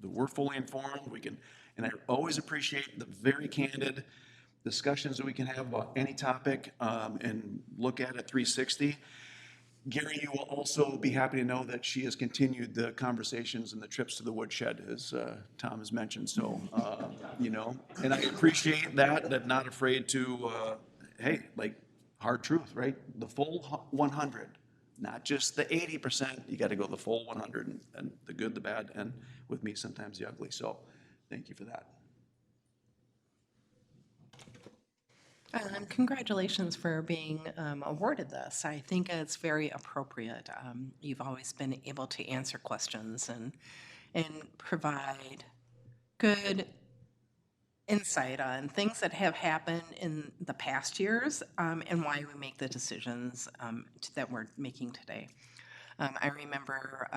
we're fully informed, we can, and I always appreciate the very candid discussions that we can have about any topic, and look at it 360. Gary, you will also be happy to know that she has continued the conversations and the trips to the woodshed, as Tom has mentioned. So, you know, and I appreciate that not afraid to, hey, like, hard truth, right? The full 100, not just the 80%. You got to go the full 100, and the good, the bad, and with me, sometimes the ugly. So thank you for that.
Congratulations for being awarded this. I think it's very appropriate. You've always been able to answer questions and provide good insight on things that have happened in the past years, and why we make the decisions that we're making today. I remember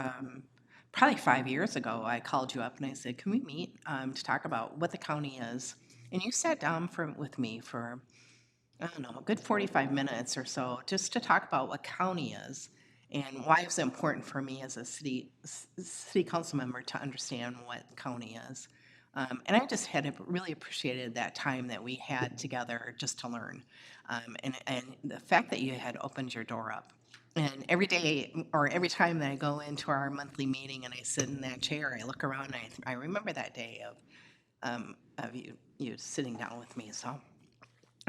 probably 5 years ago, I called you up and I said, can we meet to talk about what the county is? And you sat down with me for, I don't know, a good 45 minutes or so, just to talk about what county is and why it's important for me as a city council member to understand what county is. And I just had really appreciated that time that we had together just to learn. And the fact that you had opened your door up. And every day or every time that I go into our monthly meeting and I sit in that chair, I look around and I remember that day of you sitting down with me. So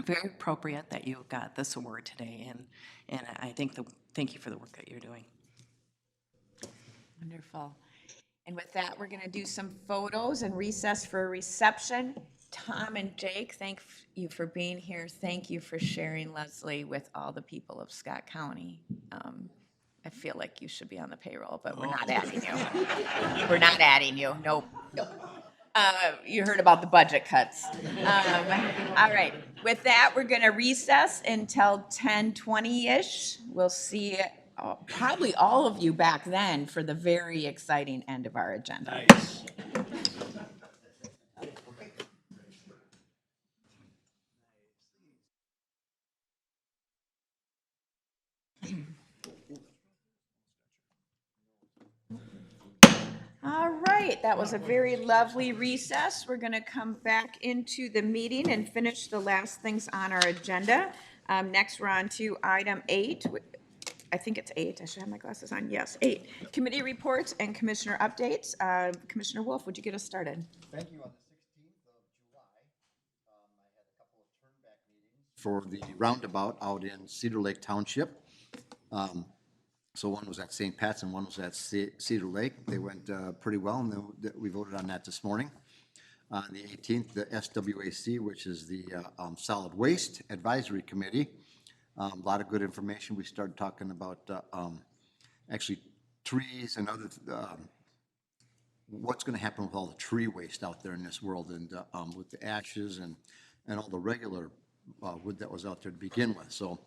very appropriate that you got this award today, and I thank you for the work that you're doing.
Wonderful. And with that, we're going to do some photos and recess for a reception. Tom and Jake, thank you for being here. Thank you for sharing Leslie with all the people of Scott County. I feel like you should be on the payroll, but we're not adding you. We're not adding you. Nope. You heard about the budget cuts. All right. With that, we're going to recess until 10:20-ish. We'll see probably all of you back then for the very exciting end of our agenda.
Nice.
All right, that was a very lovely recess. We're going to come back into the meeting and finish the last things on our agenda. Next, we're on to item 8. I think it's 8. I should have my glasses on. Yes, 8. Committee reports and commissioner updates. Commissioner Wolf, would you get us started?
Thank you. On the 16th of July, I had a couple of turnback meetings for the roundabout out in Cedar Lake Township. So one was at St. Pat's and one was at Cedar Lake. They went pretty well, and we voted on that this morning. On the 18th, the SWAC, which is the Solid Waste Advisory Committee. A lot of good information. We started talking about actually trees and other, what's going to happen with all the tree waste out there in this world, and with the ashes and all the regular wood that was out there to begin with. So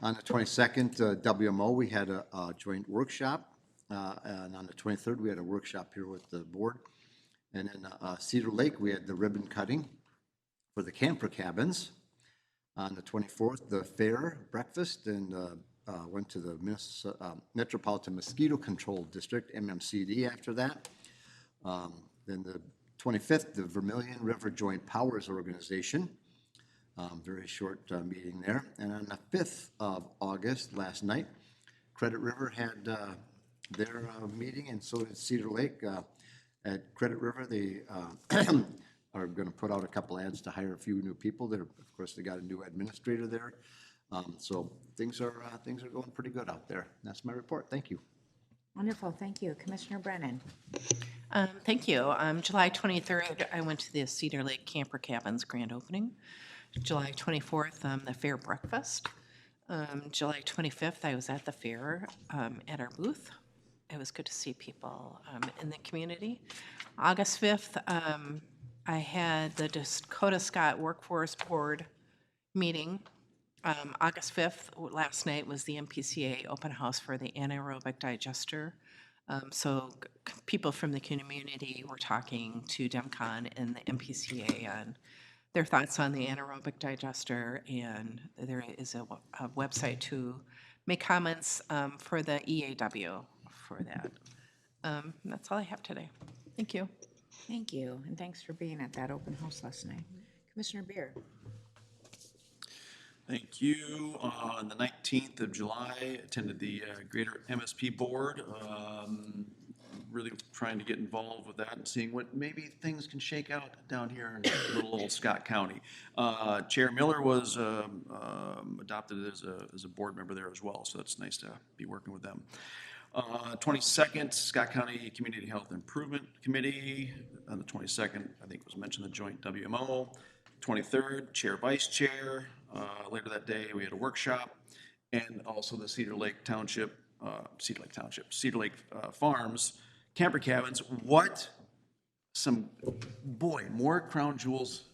on the 22nd, WMO, we had a joint workshop, and on the 23rd, we had a workshop here with the board. And then Cedar Lake, we had the ribbon cutting for the camper cabins. On the 24th, the fair breakfast, and went to the Metropolitan Mosquito Control District, MMCD, after that. Then the 25th, the Vermilion River Joint Powers Organization. Very short meeting there. And on the 5th of August, last night, Credit River had their meeting, and so did Cedar Lake. At Credit River, they are going to put out a couple ads to hire a few new people. Of course, they got a new administrator there. So things are going pretty good out there. That's my report. Thank you.
Wonderful. Thank you. Commissioner Brennan.
Thank you. July 23rd, I went to the Cedar Lake Camper Cabins grand opening. July 24th, the fair breakfast. July 25th, I was at the fair at our booth. It was good to see people in the community. August 5th, I had the Dakota Scott Workforce Board meeting. August 5th, last night, was the MPCA open house for the anaerobic digester. So people from the community were talking to DEMCON and the MPCA on their thoughts on the anaerobic digester, and there is a website to make comments for the EAW for that. That's all I have today.
Thank you.
Thank you, and thanks for being at that open house last night. Commissioner Beer.
Thank you. On the 19th of July, attended the Greater MSP Board. Really trying to get involved with that and seeing what maybe things can shake out down here in little old Scott County. Chair Miller was adopted as a board member there as well, so it's nice to be working with them. 22nd, Scott County Community Health Improvement Committee. On the 22nd, I think was mentioned the joint WMO. 23rd, Chair, Vice Chair. Later that day, we had a workshop, and also the Cedar Lake Farms camper cabins. What more crown jewels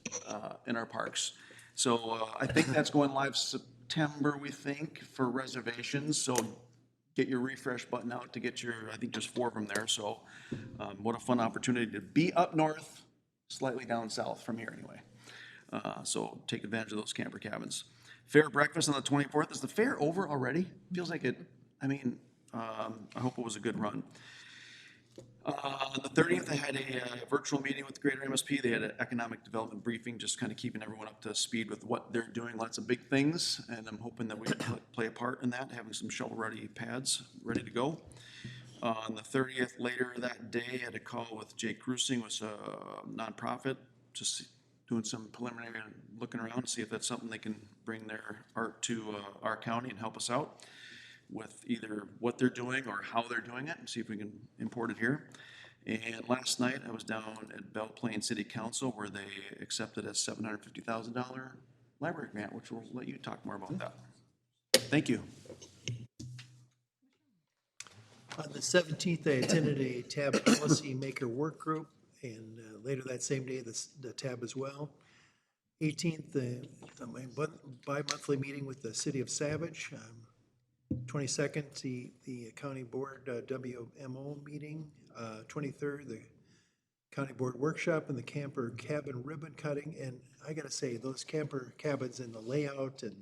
in our parks. So I think that's going live September, we think, for reservations. So get your refresh button out to get I think there's 4 of them there. So what a fun opportunity to be up north, slightly down south from here anyway. So take advantage of those camper cabins. Fair breakfast on the 24th. Is the fair over already? Feels like it. I mean, I hope it was a good run. On the 30th, I had a virtual meeting with the Greater MSP. They had an economic development briefing, just kind of keeping everyone up to speed with what they're doing. Lots of big things, and I'm hoping that we can play a part in that, having some shovel-ready pads ready to go. On the 30th, later that day, I had a call with Jake Grusing, was a nonprofit, just doing some preliminary looking around to see if that's something they can bring their art to our county and help us out with either what they're doing or how they're doing it, and see if we can import it here. And last night, I was down at Belle Plaine City Council where they accepted a $750,000 library grant, which we'll let you talk more about that. Thank you.
On the 17th, I attended a TAB policy maker work group, and later that same day, the TAB as well. 18th, my bi-monthly meeting with the City of Savage. 22nd, the County Board WMO meeting. 23rd, the County Board workshop and the camper cabin ribbon cutting. And I gotta say, those camper cabins and the layout and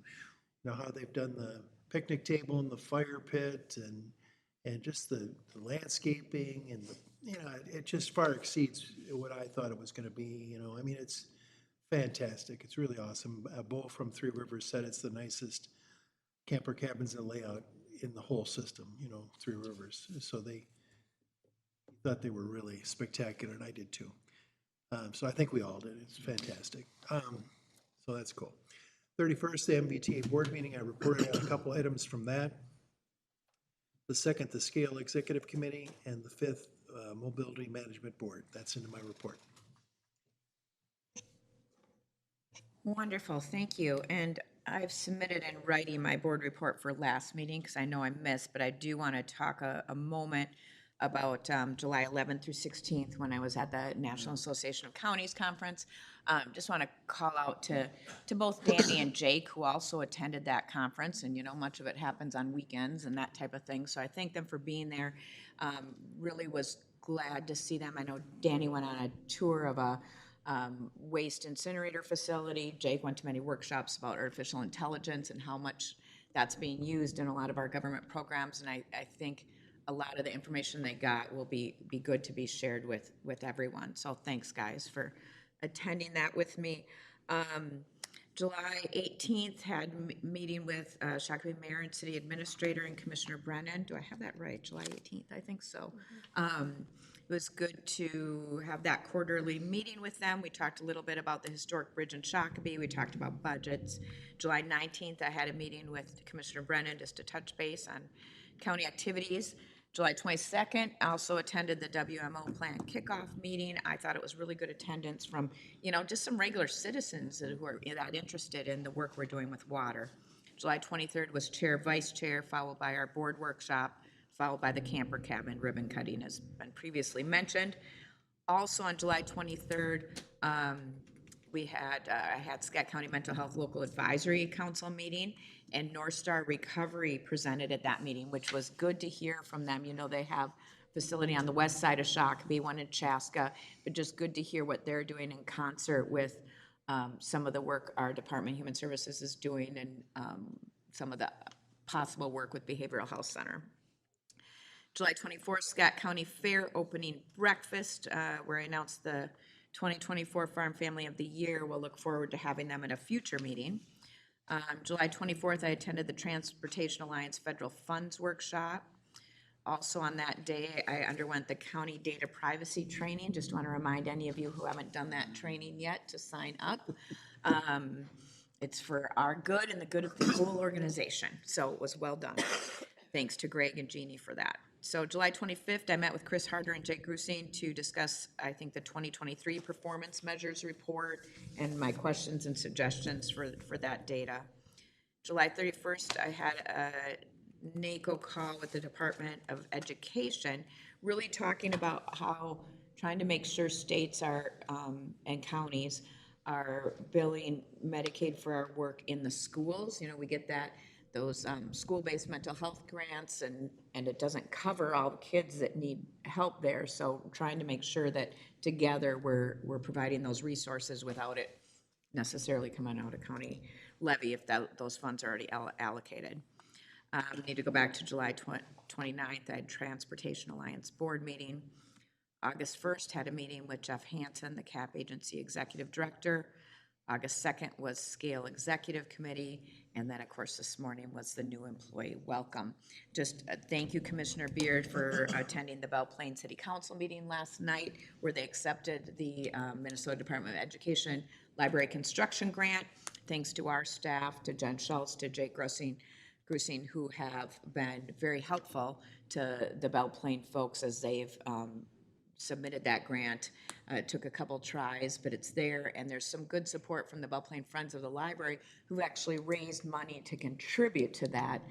how they've done the picnic table and the fire pit and just the landscaping and it just far exceeds what I thought it was gonna be. I mean, it's fantastic. It's really awesome. Bo from Three Rivers said it's the nicest camper cabins and layout in the whole system, Three Rivers. So they thought they were really spectacular, and I did too. So I think we all did. It's fantastic. So that's cool. 31st, the MBTA board meeting, I reported on a couple items from that. The 2nd, the Scale Executive Committee, and the 5th, Mobility Management Board. That's into my report.
Wonderful, thank you. And I've submitted in writing my board report for last meeting because I know I missed, but I do want to talk a moment about July 11th through 16th when I was at the National Association of Counties Conference. Just want to call out to both Danny and Jake, who also attended that conference, and much of it happens on weekends and that type of thing. So I thank them for being there. Really was glad to see them. I know Danny went on a tour of a waste incinerator facility. Jake went to many workshops about artificial intelligence and how much that's being used in a lot of our government programs. And I think a lot of the information they got will be good to be shared with everyone. So thanks, guys, for attending that with me. July 18th had a meeting with Shakopee Mayor and City Administrator and Commissioner Brennan. Do I have that right? July 18th, I think so. It was good to have that quarterly meeting with them. We talked a little bit about the historic bridge in Shakopee. We talked about budgets. July 19th, I had a meeting with Commissioner Brennan just to touch base on county activities. July 22nd, I also attended the WMO plan kickoff meeting. I thought it was really good attendance from, just some regular citizens who are that interested in the work we're doing with water. July 23rd was chair, vice chair, followed by our board workshop, followed by the camper cabin ribbon cutting, as been previously mentioned. Also on July 23rd, I had Scott County Mental Health Local Advisory Council meeting, and North Star Recovery presented at that meeting, which was good to hear from them. They have a facility on the west side of Shakopee, one in Chaska, but just good to hear what they're doing in concert with some of the work our Department of Human Services is doing and some of the possible work with Behavioral Health Center. July 24th, Scott County Fair opening breakfast, where I announced the 2024 Farm Family of the Year. We'll look forward to having them at a future meeting. July 24th, I attended the Transportation Alliance Federal Funds Workshop. Also on that day, I underwent the county data privacy training. Just want to remind any of you who haven't done that training yet to sign up. It's for our good and the good of the whole organization. So it was well done. Thanks to Greg and Jeannie for that. So July 25th, I met with Chris Harder and Jake Grusing to discuss, I think, the 2023 performance measures report and my questions and suggestions for that data. July 31st, I had a NACO call with the Department of Education, really talking about how trying to make sure states are and counties are billing Medicaid for our work in the schools. You know, we get those school-based mental health grants, and it doesn't cover all the kids that need help there. So trying to make sure that together we're providing those resources without it necessarily coming out of county levy if those funds are already allocated. We need to go back to July 29th. I had Transportation Alliance board meeting. August 1st, had a meeting with Jeff Hansen, the CAP Agency Executive Director. August 2nd was Scale Executive Committee, and then, of course, this morning was the new employee welcome. Just thank you, Commissioner Beard, for attending the Belle Plaine City Council meeting last night, where they accepted the Minnesota Department of Education Library Construction Grant. Thanks to our staff, to Jen Schultz, to Jake Grusing, who have been very helpful to the Belle Plaine folks as they've submitted that grant. It took a couple tries, but it's there, and there's some good support from the Belle Plaine Friends of the Library who actually raised money to contribute to that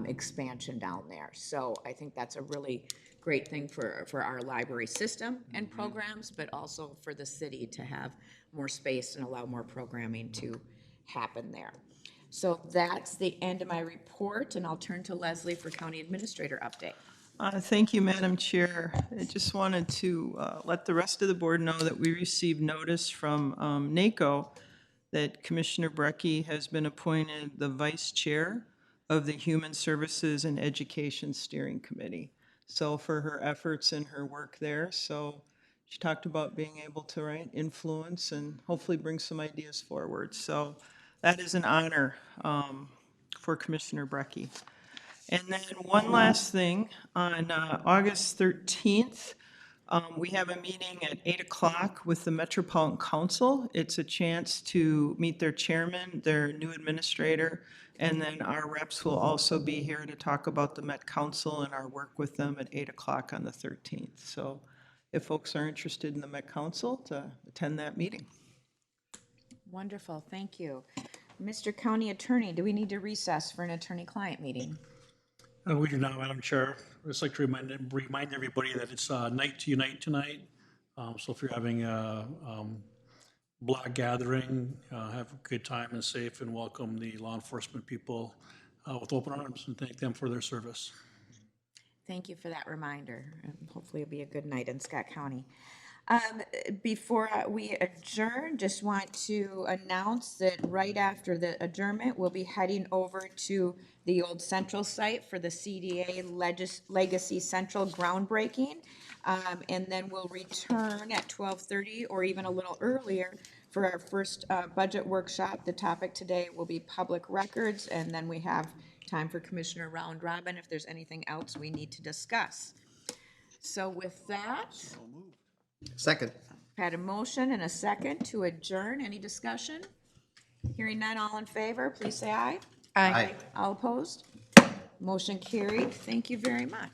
expansion down there. So I think that's a really great thing for our library system and programs, but also for the city to have more space and allow more programming to happen there. So that's the end of my report, and I'll turn to Leslie for County Administrator update.
Thank you, Madam Chair. I just wanted to let the rest of the board know that we received notice from NACO that Commissioner Brecky has been appointed the Vice Chair of the Human Services and Education Steering Committee. So for her efforts and her work there. So she talked about being able to influence and hopefully bring some ideas forward. So that is an honor for Commissioner Brecky. And then one last thing, on August 13th, we have a meeting at 8 o'clock with the Metropolitan Council. It's a chance to meet their chairman, their new administrator, and then our reps will also be here to talk about the Met Council and our work with them at 8 o'clock on the 13th. So if folks are interested in the Met Council, to attend that meeting.
Wonderful, thank you. Mr. County Attorney, do we need to recess for an attorney-client meeting?
We do not, Madam Chair. I'd just like to remind everybody that it's Night to Unite tonight. So if you're having a block gathering, have a good time and safe, and welcome the law enforcement people with open arms and thank them for their service.
Thank you for that reminder. Hopefully it'll be a good night in Scott County. Before we adjourn, just want to announce that right after the adjournment, we'll be heading over to the old Central site for the CDA Legacy Central groundbreaking. And then we'll return at 12:30 or even a little earlier for our first budget workshop. The topic today will be public records, and then we have time for Commissioner Round Robin if there's anything else we need to discuss. So with that.
Second.
Had a motion and a second to adjourn. Any discussion? Hearing none, all in favor, please say aye.
Aye.
All opposed? Motion carried. Thank you very much.